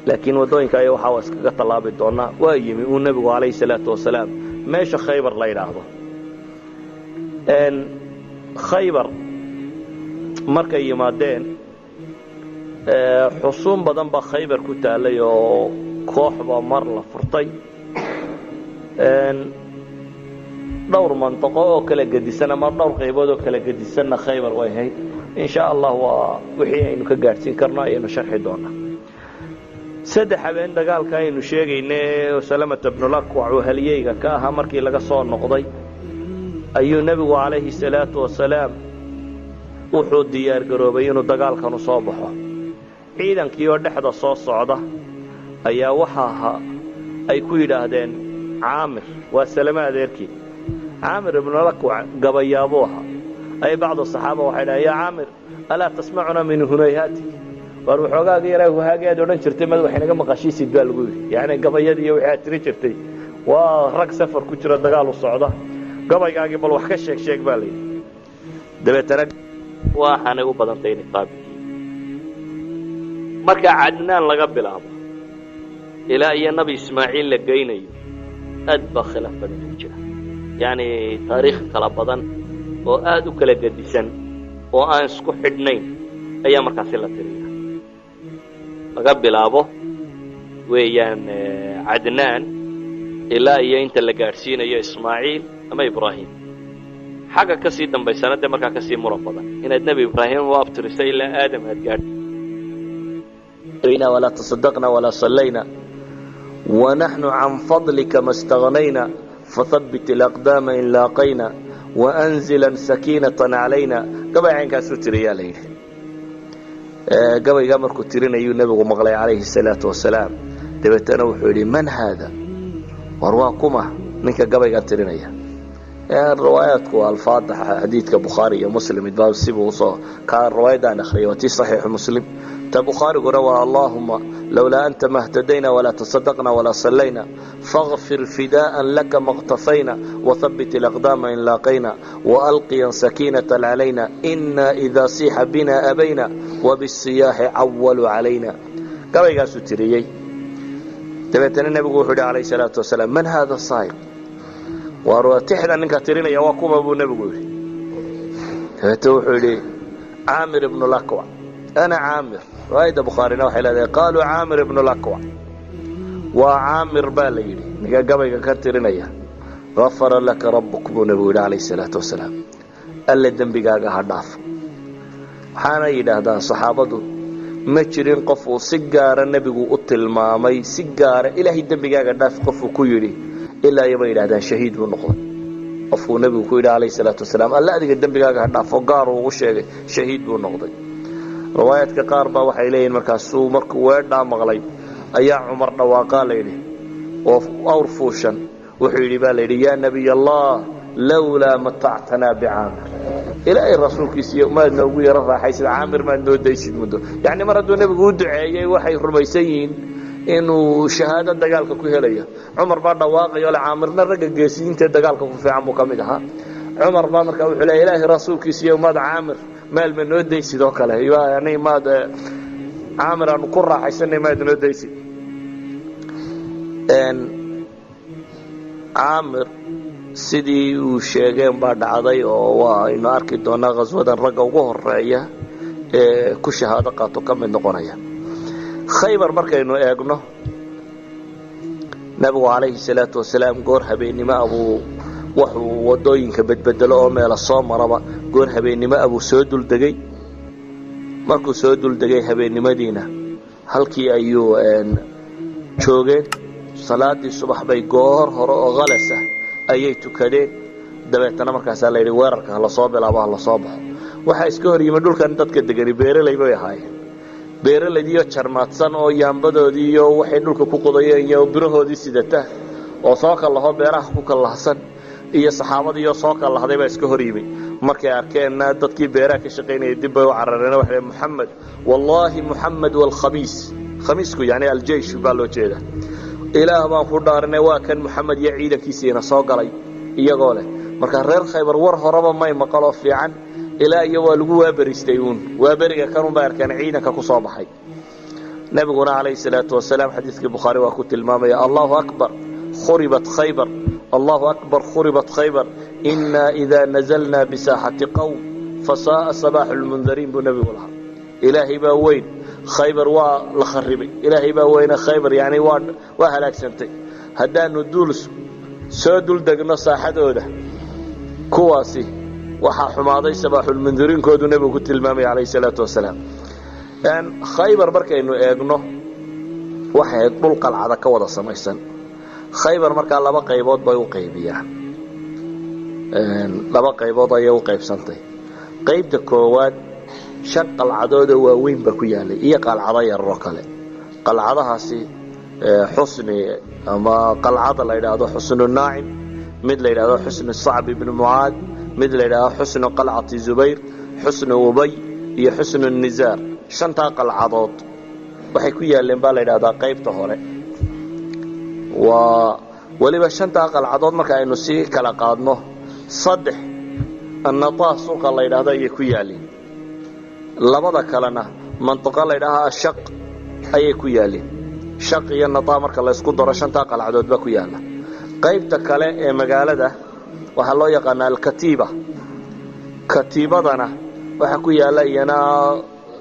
laakiin wadooyinka ay waxa iskaga talaabi doona waa yimi uu nabigu kaleey salaatu wasalaam meesha khaybar la yiraahdo khaybar markay yimaadeen xusuun badan ba khaybar ku taalay oo kooxba mar la furtay dhowr manطقo oo kala gadisan ama dhowr qaybood oo kala gadisan khaybar way ahayd in sha allah waa wixii aynu ka gaadhsiin karno ayaynu sharxi doonaa. saddex habeen dagaalka aynu sheegaynay salamata bnulakwac uu haliyeyga ka ahaa markii laga soo noqday ayuu nebigu calayhi salaatu wasalaam wuxuu diyaar garoobay inuu dagaalkanu soo baxo. ciidankii oo dhexda soo socda ayaa waxa ay ku yidhaahdeen caamir, waa salame adeerkii, caamir ibnulakwac gabayaabuu ahaa. ay bacdu saxaaba waxay dhahaan yaa caamir alaa tasmacuna min hunayhaatik, war waxoogaaga yaraa huhaageed odhan jirtay mad waxay naga maqashiisid baa lagu yidhi. yacni gabayadii iyo wixii aad tiri jirtay waa rag safar ku jira dagaal u socda, gabaygaagii bal wax ka sheeg sheeg baa la yidhi. dabeetana waxaanay u badantay niqaab. marka cadnaan laga bilaabo ilaa iyo nabi ismaaciil la geynayo aad baa khilaaf badan u jira. yacni taariikh kala badan oo aad u kala gedisan oo aan isku xidhnayn ayaa markaasi la tiriya. laga bilaabo weeyaan cadnaan ilaa iyo inta la gaadhsiinayo ismaaciil ama ibraahim. xagga ka sii dambaysana dee markaa ka sii muran badan inaad nebi ibraahim u abtirisay ilaa aadam aad gaadhina walaa tasaddaqna walaa sallayna wanaxnu can fadlika ma stagnayna fathabbit alaqdaama in laaqayna waanzilan sakiinatan calayna. gabay caynkaasuu tiriyaa la yidhi. gabaygaa markuu tirinayuu nebigu maqlay calayhi salaatu wasalaam. dabeetana wuxuu yidhi man haada, war waa kuma ninka gabaygaa tirinaya. riwaayaadku alfaada xadiidka bukhaari iyo muslim idbaa sibuu usoo kaa riwaayadaan akhriyay waa tii saxiixu muslim. ta bukhaariguna waa allaahuma lowlaa anta mahtadayna walaa tasadaqna walaa sallayna faغfir fidaa'an laka maqtafayna wathabbit alaqdaama in laaqayna waalqiyan sakiinatan calayna inaa idaa siixa bina abayna wabisiyaaxi cawalu calayna. gabaygaasuu tiriyey. dabeetana nebigu wuxuu yidhi calayhi salaatu wasalaam man haada saa'iq, waar tixda ninka tirinaya waa kuma buu nebigu yidhi. dabeetna wuxuu yidhi caamir ibnu lakwac, ana caamir. riwaayadda bukhaarina waxay leedahay qaaluu caamir ibnu lakwac, waa caamir baa la yidhi ninka gabayga ka tirinaya. gafara laka rabbuk buu nebigu yidhi calayhi salaatu wasalaam, alle dembigaaga ha dhaafo. waxaana yidhaahdaan saxaabadu ma jirin qof uu si gaara nebigu u tilmaamay, si gaara ilaahay dembigaaga dhaaf qofuu ku yidhi ilaa iyaba yidhahdaan shahiid buu noqday. qofkuu nebigu ku yidhi calayhi salaatu wasalaam alle adiga dembigaaga ha dhaafo gaaruu ugu sheegay shahiid buu noqday. riwaayaadka qaar baa waxay leeyihin markaasuu markuu weedhaa maqlay ayaa cumar dhawaaqaa la yidhi oo awr fuushan. wuxuu yidhi baa la yidhi yaa nebiy allah lowlaa matactanaa bicaamir, ilaahay rasuulkiisiiyo maad noogu yaro raaxaysid caamir maad noo daysid muddo. yacni mar hadduu nebigu u duceeyey waxay rumaysan yihiin inuu shahaado dagaalka ku helayo. cumar baa dhawaaqayo le caamirna ragga geesiyiintae dagaalka ku fiican buu ka mid ahaa. cumar baa markaa wuxuu leeya ilaahay rasuulkiisiiyo maad caamir meel ma noo daysid oo kale, yani maad caamir aanu ku raaxaysanay maad noo daysid. caamir sidii uu sheegeen baa dhacday oo waa aynu arki doonaa khaswadan ragga ugu horeeya ee ku shahaado qaato ka mid noqonaya. khaybar markaynu eegno nebigu calayhi salaatu wasalaam goor habeennimo abuu wuxuu wadooyinka bedbedelo oo meela soo maraba goor habeennimo abuu soo duldegay. markuu soo duldegay habeennimadiina halkii ayuu joogeen. salaadii subax bay goor hore oo khalas ah ayay tukadeen. dabeetana markaasaa la yidhi weerarka hala soo bilaabo hala soo baxo. waxaa iska hor yimid dhulkan dadka degani beeraley bay ahaayeen. beeraleydiiyo jarmaadsan oo yaambadoodii iyo waxay dhulka ku qodayeen iyo birahoodii sidata oo soo kallaho beeraha ku kallahsan iyo saxaabadiioo soo kallahday baa iska hor yimid. markay arkeenna dadkii beeraha ka shaqaynayay dib bay u carareen. waxay muxamed wallaahi muxamed walkhamiis, khamiisku yani aljeysh baa loo jeedaa. ilaah baan ku dhaaranay waa kan muxamed iyo ciidankiisiina soo galay iyagoo leh. marka reer khaybar war horeba may maqaloo fiican ilaa iyo waa lagu waaberistay uun waaberiga kanunbay arkeen ciidanka ku soo baxay. nebiguna calayhi salaatu wasalaam xadiidkii bukhaari waa ku tilmaamaya allahu akbar khuribat khaybar, allahu akbar khuribat khaybar inaa idaa nazalnaa bisaaxati qowm fasaa'a sabaaxu lmundariin buu nebigu lahaa. ilaahay baa weyn, khaybar waa la kharibay. ilaahay baa weyne khaybar yani waa halaagsantay. haddaanu duul soo duldegno saaxadooda kuwaasi waxaa xumaaday sabaaxulmundiriinkoodu nebigu ku tilmaamay calayhi salaatu wasalaam. khaybar markaynu eegno waxay ahayd dhul qalcada ka wada samaysan. khaybar markaa laba qaybood bay u qaybiyaan, laba qaybood ayay u qaybsantay. qaybta koowaad 5 qalcadood oo waaweyn baa ku yaalay iyo qalcado yaroo kale. qalcadahaasi xusni ama qalcada la yidhaahdo xusnu naacim, mid la yidhaahdo xusnu sacb ibnu mucaad, mid la yidhaahdo xusnu qalcati zubayr, xusnu ubay iyo xusnu nizaar. 5taa qalcadood waxay ku yaaleen baa la yidhahdaa qaybta hore. waa waliba 5taa qalcadood marka aynu sii kala qaadno 3 annataa suuqa la yidhaahdo ayay ku yaaleen, labada kalena mantiqo la yidhaahaa shaq ayay ku yaaleen. shaq iyo nataa marka la isku daro 5taa qalcadood baa ku yaala. qaybta kale ee magaalada waxaa loo yaqaanaa alkatiiba. katiibadana waxaa ku yaala iyana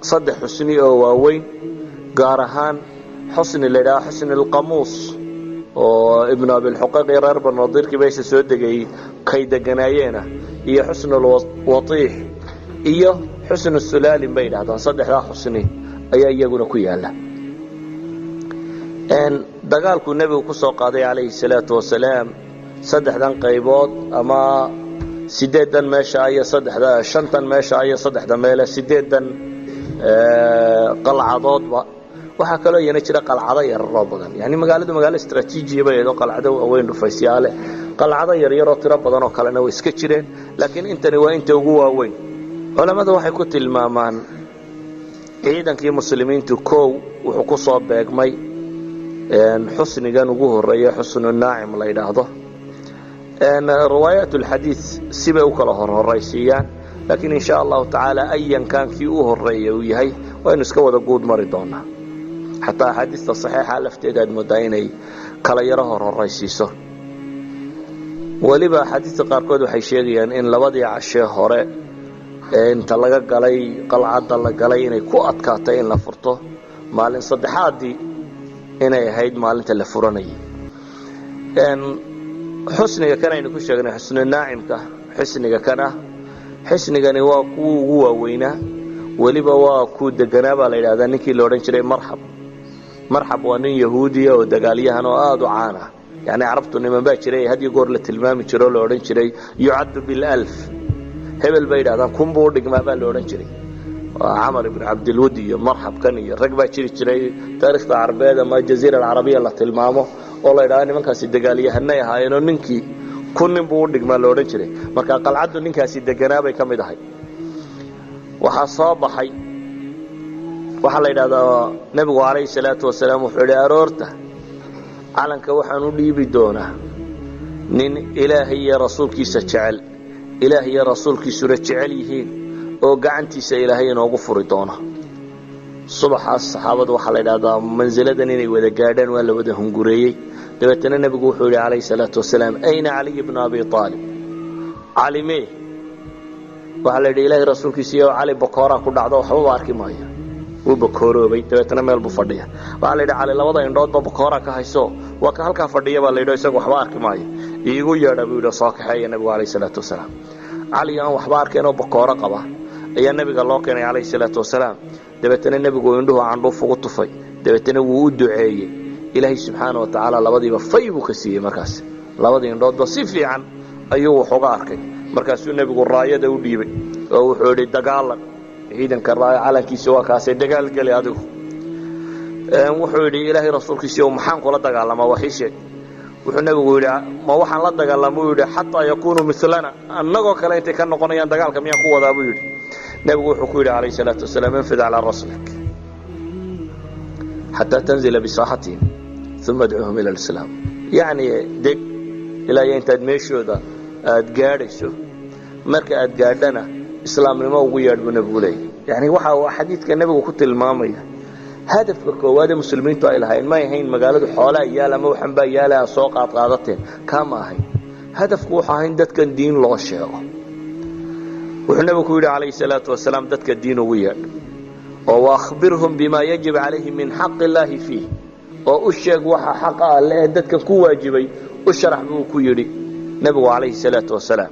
3 xusni oo waaweyn, gaar ahaan xusni la yidhaha xusni alqamuus oo ibnu abilxuqayq iyo reer banadiirkii meesha soo degayey kay deganaayeena, iyo xusnu alwatiix iyo xusnu sulaalin bay yidhahdaan. 3daa xusni ayaa iyaguna ku yaala. dagaalkuu nebigu ku soo qaaday calayhi salaatu wasalaam 3dan qaybood ama 8dan meesha iyo 5tan meesha iyo 3da meele 8dan qalcadoodba. waxaa kaloo iyana jira qalcado yararoo badan, yani magaaladu magaalo istraatiijiya bay ahayd, qalcado waaweyn dhufaysyaale, qalcado yaryaroo tiro badan oo kalena way iska jireen, laakiin intani waa inta ugu waaweyn. culammadu waxay ku tilmaamaan ciidankii muslimiintu kow wuxuu ku soo beegmay xusnigan ugu horeeya xusnu naacim la yidhaahdo. riwaayaat ulxadiid sibay u kala horhoraysiiyaan, laakiin insha allahu tacaala ayan kaankii u horeeya uu yahay waynu iska wada guud mari doonaa. xataa axaadiista saxiixa lafteeda aad moodaa inay kala yaro horhoraysiiso. weliba axaadiista qaarkood waxay sheegayaan in 2dii cashee hore ee inta laga galay qalcadda la galay inay ku adkaatay in la furto, maalin saddexaadii inay ahayd maalinta la furanayay. xusniga kan aynu ku sheegnay xusnu naacimka, xusniga kan ah, xusnigani waa kuwa ugu waaweynaa, weliba waa ku deganaa baa la yidhahdaa ninkii la odhan jiray marxab. marxab waa nin yahuudiya oo dagaalyahan oo aada u caan ah, yani carabtu niman baa jiray had iyo goor la tilmaami jiro oo la odhan jiray yucaddu bil-alf, hebel bay yidhahdaan kunbuu u dhigmaa baa la odhan jiray. waa camar ibnu cabdilwud iyo marxabkan iyo rag baa jiri jiray taarikhda carabeed ama jaziira alcarabiya la tilmaamo oo la yidhahda nimankaasi dagaalyahanay ahaayeenoo ninkii kun nin buu u dhigmaa la odhan jiray. marka qalcaddu ninkaasi deganaa bay ka mid ahay. waxaa soo baxay, waxaa la yidhahdaa nebigu calayhi salaatu wasalaam wuxuu yidhi aroorta calanka waxaan u dhiibi doonaa nin ilaahay iyo rasuulkiisa jecel, ilaah iyo rasuulkiisuna jecel yihiin oo gacantiisa ilaahay inoogu furi doona. subaxaas saxaabadu waxaa la yidhahdaa mansiladan inay wada gaadhaan waa la wada hungureeyey. dabeetana nebigu wuxuu yidhi calayhi salaatu wasalaam ayna caliy bnu abi aalib, calime waxaa la yidhi ilaahay rasuulkiisa iyo cali bakooraa ku dhacdo waxbaba arki maayo, wuu bakooroobay. dabeetana meel buu fadhiya. waxaa la yidhi cali 2da indhoodba bakooraa ka hayso waa ka halkaa fadhiya baa la yidhi isaga waxba arki maayo, iigu yeedha buu yidhi soo kaxeeya nebigu calayhi salaatu wasalaam. cali aan waxba arkeen oo bakooro qaba ayaa nebiga loo keenay calayhi salaatu wasalaam. dabeetana nebigu indhuhu candhuuf ugu tufay, dabeetana wuu u duceeyey. ilaahay subxaana wa tacaala 2diiba fay buu ka siiyey. markaas 2dii indhoodba si fiican ayuu wax uga arkay. markaasuu nebigu raayada u dhiibay oo wuxuu yidhi dagaalan, ciidanka raaya calankiisa waa kaasay dagaalgeli adigu. wuxuu yidhi ilaahay rasuulkiisa maxaan kula dagaalamaa wax ii sheeg. wuxuu nebigu yidhi ma waxaan la dagaalama buu yidhi xataa yakuunuu milana, annagoo kale intay ka noqonayaan dagaalka miyaan ku wadaa buu yidhi. nebigu wuxuu ku yidhi calayhi salaatu wasalaam infid calaa raslik xataa tanzila bisaaxatihim uma adcuuhum ila alislaam, yacni deg ilaa iyo intaad meeshooda aad gaadhayso, marka aad gaadhana islaamnimo ugu yeedh buu nebigu leeyahy. yani waxa uu xadiidka nebigu ku tilmaamaya hadafka koowaad ee muslimiintu ay lahayn may ahayn magaaladu xoolaa yaal ama waxan baa yaala soo qaadqaadateen, kama ahayn. hadafku wuxuu ahayn dadkan diin loo sheego. wuxuu nebigu ku yidhi calayhi salaatu wasalaam dadka diin ugu yeedh oo waakhbirhum bimaa yajib calayhim min xaqi illaahi fiih, oo u sheeg waxa xaqa alle ee dadkan ku waajibay u sharax buu ku yidhi nebigu calayhi salaatu wasalaam.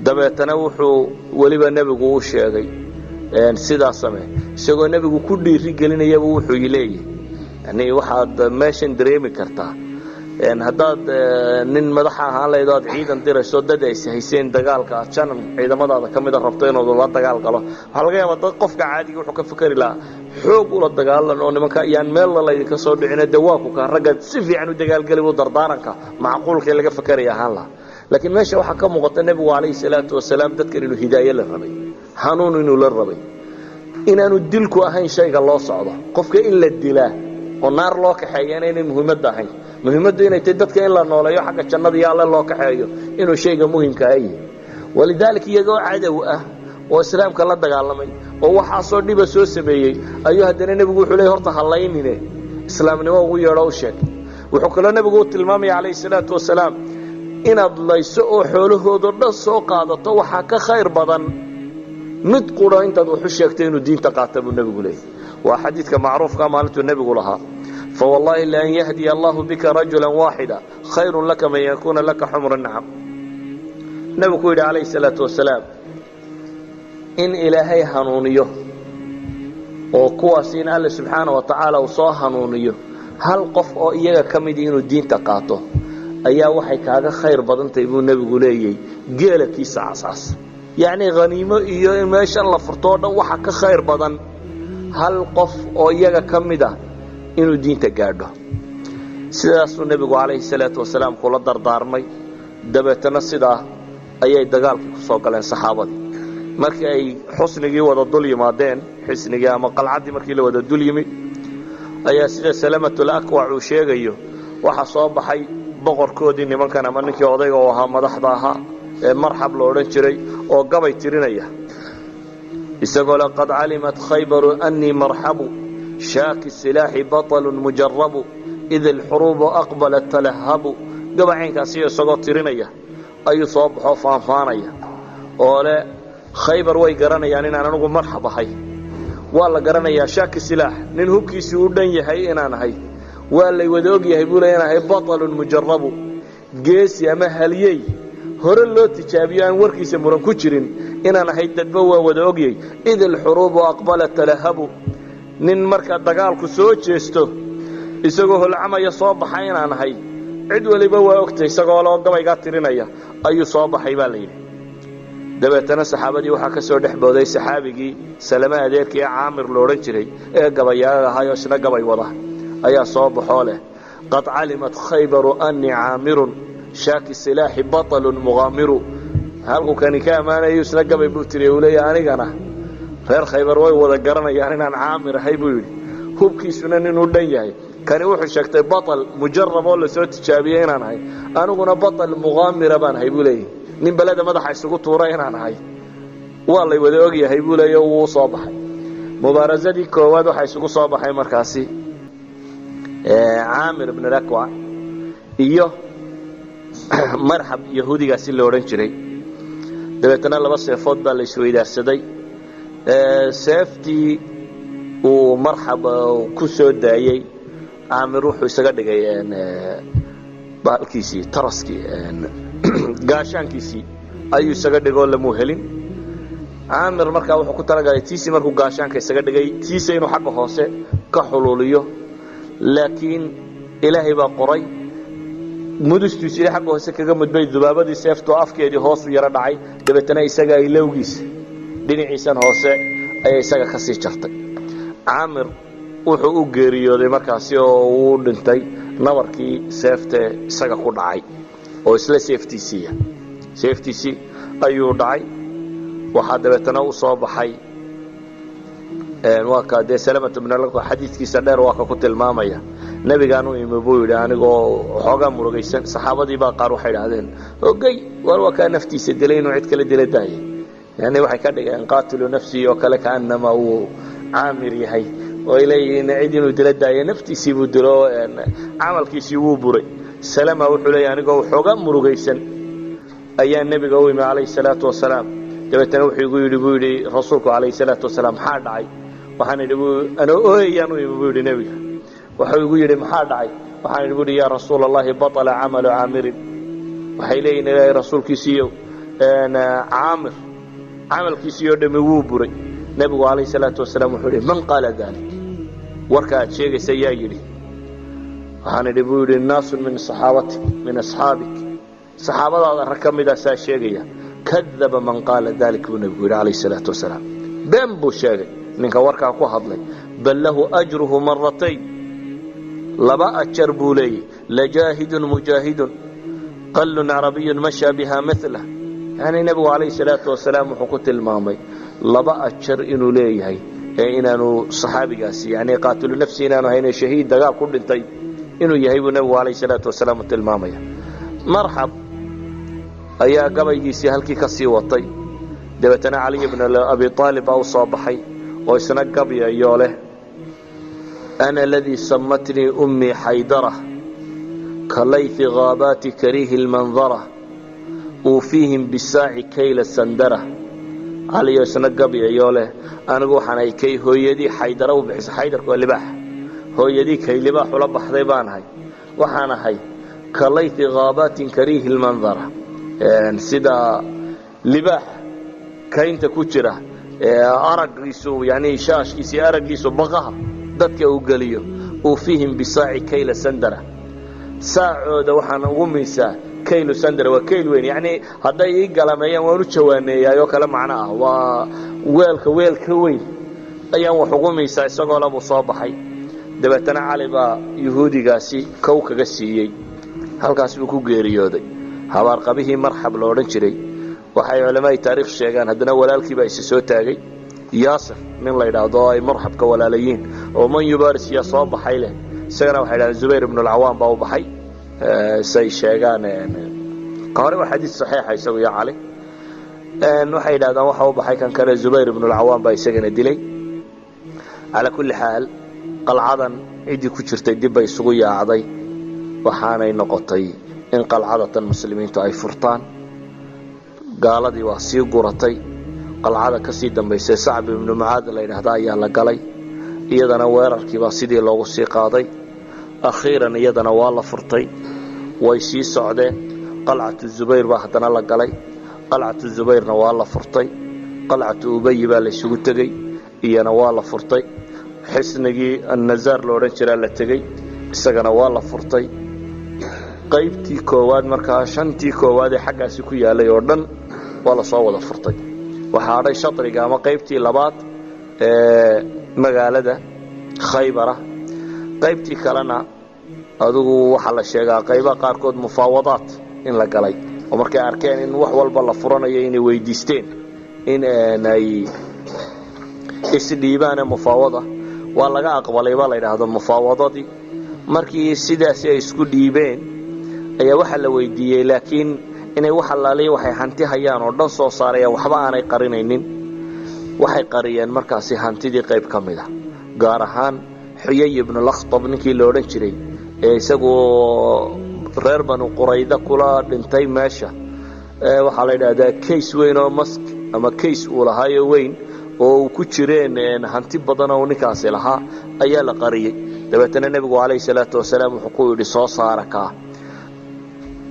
dabeetana wuxuu waliba nabigu u sheegay sidaas samee isagoo nabigu ku dhiiri gelinayaba wuxuu leeyahay yani waxaad meeshan dareemi kartaa haddaad nin madaxa ahaan lahayd oo aad ciidan dirayso dad ay hayseen dagaalka janan ciidamadaada ka mid ah rabto inaad la dagaal galo waxaa laga yaabaa dad qofka caadiga wuxuu ka fikri lahaa xoog ula dagaalan oo nimanka iyaan meel laydinka soo dhicina dawaaku ka ragga si fiican u dagaalgali u dardaaranka macquulkii laga fikray ahaan lahaa laakiin meesha waxaa ka muuqata nabigu calayhi salaatu wasalaam dadkan inuu hidaaye la rabay hanuun inuu la rabay inaanu dilku ahayn shayga loo socdo qofka in la dilaa oo naar loo kaxeeyana inay muhiimad ahayn muhiimaddu inay tahay dadka in la nooleeyo xagga jannada iyo alle loo kaxeeyo inuu shayga muhiimka ah yahay walidaalika iyagoo cadow ah oo islaamka la dagaalamay oo waxaasoo dhiba soo sameeyey ayuu haddana nebigu wuxuu leeyahay horta hallaynine islaamnimo ugu yeedho u sheeg wuxuu kaloo nebigu u tilmaamaya calayhi salaatu wasalaam inaad layso oo xoolahoodoo dhan soo qaadato waxaa ka khayr badan mid qura intaad wax u sheegtay inuu diinta qaata buu nebigu leeyahay waa xadiidka macruufka maalintuu nebigu lahaa فوالله لأن يهدي الله بك رجلا واحدا خير لك من يكون لك حمر النعم نبي كويد عليه الصلاة والسلام إن إلهي هنونيه وقواسين الله سبحانه وتعالى وصاه هنونيه هل قف أو إياك كمدين الدين تقاطه أيها وحي كاغا خير بدن تيبون نبي قولي قيلة كيس عصاص يعني غنيمة إياه ما شاء الله فرطونا وحا خير بدن هل قف أو إياك كمده inuu diinta gaadho sidaasuu nabigu calayhi salaatu wasalaam kula dardaarmay dabeetana sidaa ayay dagaalkii ku soo galeen saxaabadii markii ay xusnigii wada dul yimaadeen xisnigii ama qalcaddii markii la wada dul yimi ayaa sida salamatul akwac uu sheegayo waxa soo baxay boqorkoodii nimankan ama ninkii odayga oo ahaa madaxda ahaa ee marxab la odhan jiray oo gabay tirinaya isagoo la qad calimat khaybaru annii marxabu شاك السلاح بطل مجرب إذا الحروب أقبلت تلهب قبعين كاسية سقط ترينية أي صبح فانفانية ولا خيبر وي قرانا يعني أنا نقول مرحبا هاي والله قرانا يا شاك السلاح ننهب كيسي ودن يهي أنا هاي والله يودوق يهيبولا أنا هاي بطل مجرب قيس يا مهليي هر اللو تجابيان وركيس مرن كتشرين أنا هاي تدبوا ودوقي إذا الحروب أقبلت تلهب nin marka dagaalku soo jeesto isagoo holcamaya soo baxay inaan ahay cid waliba waa ogtay isagoo loo gabayga tirinaya ayuu soo baxay baa la yiri dabeetana saxaabadii waxa ka soo dhaxbooday saxaabigii salama adeerkii caamir loo oran jiray ee gabayaaga ahayo isna gabay wada ayaa soo baxoo leh qad calimat khaybaru anni caamirun shaaki silaahi batalun mughamiru halku kan ka amaanayo isna gabay buu tiriyay leeyahay anigana reer khaybar way wada garanayaan inaan caamir ahay buu yiri hubkiisuna inuu dhan yahay kani wuxuu sheegtay batal mujarrab oo la soo tijaabiyay inaan ahay aniguna batal mughamira baan ahay buu leeyahay nin balada madaxa isugu tuuray inaan ahay waa la wada og yahay buu leeyahay uu soo baxay mubaarazadii koowaad waxa isugu soo baxay markaasi caamir ibn rakwa iyo marxab yahuudigaasi la oran jiray dabeetana laba seefood baa la isweydaarsaday seeftii uu marxab ku soo daayay caamir wuxuu isaga dhigay baalkiisii taraskii gaashaankiisii ayuu isaga dhigoo lamuu helin caamir markaa wuxuu ku talagalay tiisii markuu gaashaanka isaga dhigay tiisa inuu xagga hoose ka xuluuliyo laakiin ilaahay baa qoray mudustiisii xagga hoose kaga mudbay dubaabadii seeftoo afkeedii hoos u yara dhacay dabeetana isaga ay lowgiisa dhinaciisan hoose ayay isaga ka sii jartay caamir wuxuu u geeriyooday markaasi oo uu dhintay nabarkii seefte isaga ku dhacay oo isla seeftiisii ayuu dhacay waxaa dabeetana u soo baxay waa ka dee salamatu ibn al-aqwa xadiidkiisa dheer waa ka ku tilmaamaya nabigaan u imi buu yidhi anigoo xoogaa murugaysan saxaabadii baa qaar waxay idhaahdeen ogey waa kaa naftiisa dilay inuu cid kala dila daayay يعني waxay ka dhigeen qaatilu nafsi oo kale kaanama uu caamir yahay oo ilayeen cid inuu dila daayay naftiisii buu dilo amalkiisii wuu buray salama wuxuu leeyahay anigoo xoogaa murugaysan ayaa nabiga u yimi calayhi salaatu wasalaam dabeetana wuxuu igu yidhi rasuulku calayhi salaatu wasalaam maxaa dhacay waxaan idhi ana ooyayaan u yimi buu yidhi nabiga wuxuu igu yidhi maxaa dhacay waxaan idhi yaa rasuul allahi batala camalu caamirin waxay leeyihin ilaahay rasuulkiisiiyo caamir camalkiisii oo dhammi wuu buray. nebigu calayhi salaatu wasalaam wuxuu yidhi man qaala daalik, warka aad sheegaysa yaa yidhi? waxaan idhi buu yidhi naasun min asxaabik, saxaabadaada rag ka midaasaa sheegaya. kadaba man qaala daalik buu nebigu yidhi calayhi salaatu wasalaam, been buu sheegay ninka warkaa ku hadlay. bal lahu ajruhu maratayn, laba ajar buu leeyahy. lajaahidun mujaahidun qalun carabiyun mashaa biha mala. yani nebigu calayhi salaatu wasalaam wuxuu ku tilmaamay laba ajar inuu leeyahay, ee inaanu saxaabigaasi yani qaatilu nafsi inaanu hayne shahiid dagaal ku dhintay inuu yahay buu nebigu calayhi salaatu wasalaam u tilmaamaya. marxab ayaa gabaygiisii halkii ka sii watay. dabeetana caliy bn abi aalib baa u soo baxay oo isna gabyayoo leh ana aladii samatnii ummii xaydara kalayfi haabaati kariihi lmandara uufiihim bisaaci kayla sandara. caliyo isna gabyayoo leh anigu waxaan ahay kay hooyadii xaydara u bixisa. xaydarku waa libaax, hooyadii kay libaax ula baxday baan ahay. waxaan ahay kalayfi haabaatin kariihi lmandara, sida libaax kaynta ku jira aragiisu yani shaashkiisa iyo aragiisu baqaha dadka uu geliyo. uufiihim bisaaci kayla sandara, saacooda waxaan ugu miisaa kaylu sandara, waa kayl weyn. yani hadday ii galameeyaan waan u jawaaneeyaayoo kale macno ah, waa weelka weyn ayaan wax ugu miisaa. isagoo labuu soo baxay. dabeetana cali baa yuhuudigaasi kow kaga siiyey, halkaas buu ku geeriyooday. habaarqabihii marxab lo odhan jiray waxay culamada taariikh sheegaan haddana walaalkiibaa isi soo taagay yaasir nin la yidhaahdo ay marxabka walaalayiin oo man yubaris yaa soo baxay leh. isagana waxay yidhahdeen zubayr ibnu alcawaam baa u baxay say sheegaan. ka hore waa xadiis saxiixa isagu iyo cali. waxay yidhahdaan waxa u baxay kan kale zubayr ibnu alcawaam baa isagana dilay. calaa kulli xaal qalcadan ciddii ku jirtay dib bay isugu yaacday, waxaanay noqotay in qalcadatan muslimiintu ay furtaan. gaaladii waa sii guratay. qalcada ka sii dambaysay sacb ibnu mucaad la yidhaahda ayaa la galay. iyadana weerarkiibaa sidii loogu sii qaaday. akhiiran iyadana waa la furtay, way sii socdeen. qalcatu zubayr baa haddana la galay. qalcatu zubayrna waa la furtay. qalcatu ubayi baa la isugu tegey, iyana waa la furtay. xisnigii annazaar lo odhan jiraa la tegey, isagana waa la furtay. qaybtii koowaad markaa shantii koowaad ee xaggaasi ku yaalay oo dhan waa la soo wada furtay. waxaa hadhay shatriga ama qaybtii labaad ee magaalada khaybara. qaybtii kalena adigu waxaa la sheegaa qaybaha qaarkood mufaawadaat in la galay, oo markay arkeen in wax walba la furanayo inay weydiisteen in ay isdhiibaane mufaawada. waa laga aqbalay baa la yidhaahdo mufaawadadii. markii sidaasi ay isku dhiibeen ayaa waxaa la weydiiyey laakiin inay wax allaaliya waxay hanti hayaan oo dhan soo saarayaan, waxba aanay qarinaynin. waxay qariyeen markaasi hantidii qayb ka mid a, gaar ahaan xuyay ibnu lakhtab ninkii la odhan jiray ee isagu reer banu qurayda kula dhintay meesha. waxaa la yidhaahdaa kays weyn oo mask ama kays uu lahaayo weyn oo uu ku jireen hanti badan oo ninkaasi lahaa ayaa la qariyey. dabeetana nebigu calayhi salaatu wasalaam wuxuu ku yidhi soo saara kaa.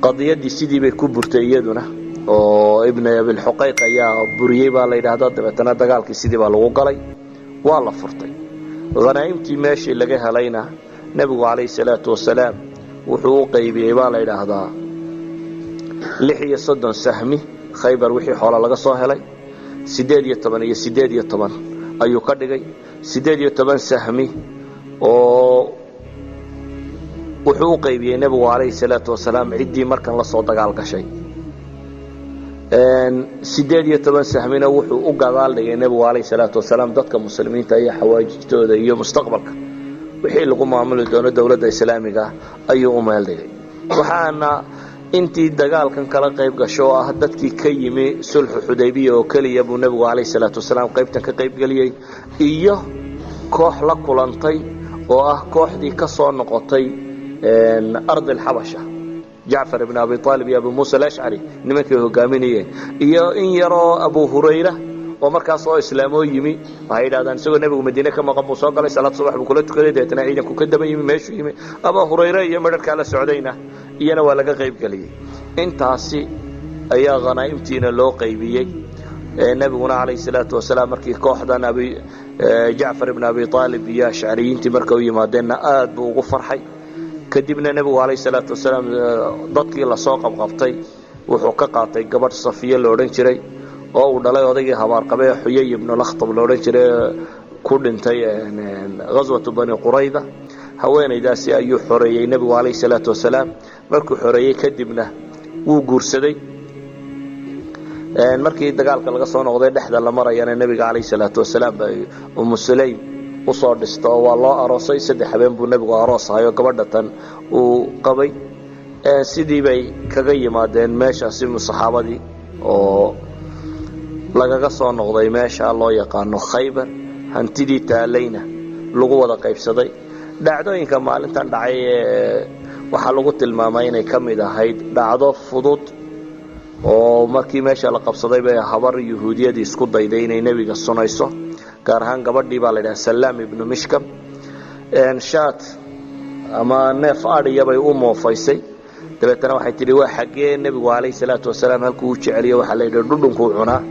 qadiyadii sidii bay ku burtay iyaduna, oo ibn abilxuqayq ayaa buriyey baa la yidhaahdaa. dabeetana dagaalkii sidii baa lagu galay, waa la furtay. hanaa'imtii meeshii laga helayna nebigu calayhi salaatu wasalaam wuxuu u qaybiyey baa la yidhaahdaa 36 sahmi. khaybar wixii xoola laga soo helay 18 iyo 18 ayuu ka dhigay. 18 sahmi oo wuxuu u qaybiyey nebigu calayhi salaatu wasalaam ciddii markan la soo dagaal gashay. 18 sahmina wuxuu u gadaal dhigay nebigu calayhi salaatu wasalaam dadka muslimiinta iyo xawaajijtooda iyo mustaqbalka wixii lagu maamuli doono dowladda islaamiga ayuu u meel dhigay. waxaana intii dagaalkan kala qayb gasho oo ah dadkii ka yimi sulxu xudaybiya oo keliya buu nebigu calayhi salaatu wasalaam qaybtan ka qaybgeliyey, iyo koox la kulantay oo ah kooxdii ka soo noqotay ardi alxabasha. jacfar ibn abi aalib iyo abu muusa alashcari nimankay hogaaminayeen, iyo in yaroo abu hurayra oo markaas oo islaamoo yimi. waxay yidhahdaan isagoo nebigu madiine ka maqan buu soo galay, salaad subax buu kula tukaday, deetana ciidanku ka daba yimi meeshuu yimi. abu hurayra iyo madharkaa la socdayna iyana waa laga qayb geliyey. intaasi ayaa khanaa'imtiina loo qaybiyey nabiguna calayhi salaatu wasalaam markii kooxdan jacfar ibn abi aalib iyo ashcariyiintii marka u yimaadeenna aad buu ugu farxay kadibna nebigu calayhi salaatu wasalaam dadkii lasoo qabqabtay wuxuu ka qaatay gabadh safiya la odhan jiray oo uu dhalay odaygii habaarqabe xuyay ibnu lakhtab la odhan jiray ku dhintay ghaswatu bani qurayda haweenaydaasi ayuu xoreeyey nebigu calayhi salaatu wasalaam markuu xoreeyey kadibna wuu guursaday markii dagaalka laga soo noqday dhexda la marayana nebiga calayhi salaatu wasalaam bay ummu sulaym u soo dhisto oo waa loo aroosay 3 habeen buu nebigu aroosahayo gabadha tan uu qabay sidii bay kaga yimaadeen meeshaasi saxaabadii oo lagaga soo noqday meesha loo yaqaano Khaybar hantidii taalayna lagu wada qaybsaday dhacdooyinka maalintan dhacay waxa lagu tilmaamay inay kamid ahayd dhacdo fudud oo markii meesha la qabsaday bay habar yahuudiyadii isku dayday inay nabiga sunayso gaar ahaan gabadhii baa la yiraahdaa Salaam ibn Mishkam shaat ama neef aadhiya bay u moofaysay dabeetana waxay tiri waa xagee nabigu calayhi salaatu wasalaam halkuu u jeceliyo waxa la yiraahdaa dhudhunku cunaa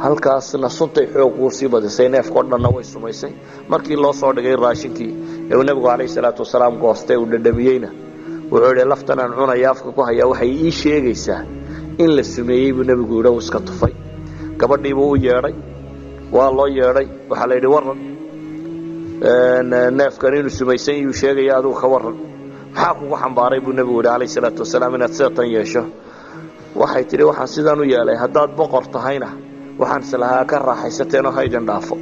halkaasna suntay xoog uu sii badisay neefkoo dhanna way sumaysay markii loo soo dhigay raashinkii ee nabigu calayhi salaatu wasalaam goostay uu dhadhamiyeyna wuxuu yidhi laftan aan cunaya afka ku hayaa waxay ii sheegaysaa in la sumeeyey buu nabigu yidhi iska tufay gabadhii buu u yeedhay waa loo yeedhay waxaa la yidhi waran neefkan inuu sumaysan yuu sheegaya adigu ka waran maxaa kugu xambaaray buu nabigu yidhi calayhi salaatu wasalaam inaad sidatan yeesho waxay tidhi waxaan sidaan u yeelay haddaad boqor tahayna waxaan islahaa ka raaxaysateen oo haydan dhaafo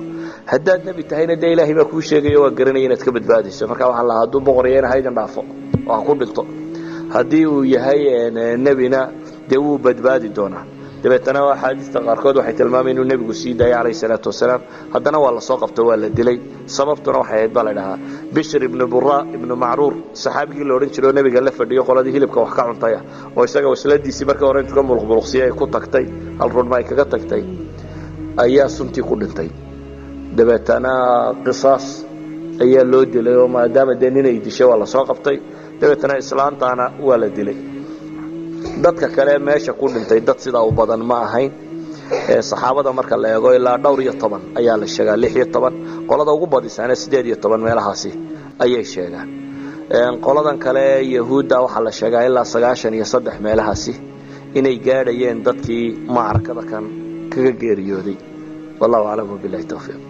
haddaad nebi tahayna dee ilaahay baa kuu sheegaya waa garanaya inaad ka badbaadayso marka waxaan lahaa hadduu boqor yahay ina haydan dhaafo oo ha ku dhinto haddii uu yahay nebina dee wuu badbaadi doonaa dabeetana axaadiista qaarkood waxay tilmaamayeen inuu nebigu sii daayay calayhi salaatu wasalaam haddana waa la soo qabto waa la dilay sababtuna waxay ahayd baa la dhahaa bishr ibnu buraa ibnu macruur saxaabigii la odhan jiray oo nebiga la fadhiyo qoladii hilibka wax ka cuntaya oo isaga wasladiisii markii hore intuu ka mulqbuluqsiyay ay ku tagtay hal rudma ay kaga tagtay ayaa suntii ku dhintay dabeetana qisaas ayaa loo dilay oo maadaama dee ninay dishay waa la soo qabtay dabeetana islaantaana waa la dilay dadka kale meesha ku dhintay dad sidaa u badan ma ahayn saxaabada marka la eego ilaa dhowr iyo 10 ayaa la sheegaa 16 qolada ugu badisana 18 meelahaasi ayay sheegaan qoladan kale yahuuda waxa la sheegaa ilaa 93 meelahaasi inay gaadhayeen dadkii macrakada kan kaga geeriyooday wallahu a'lam billahi tawfiiq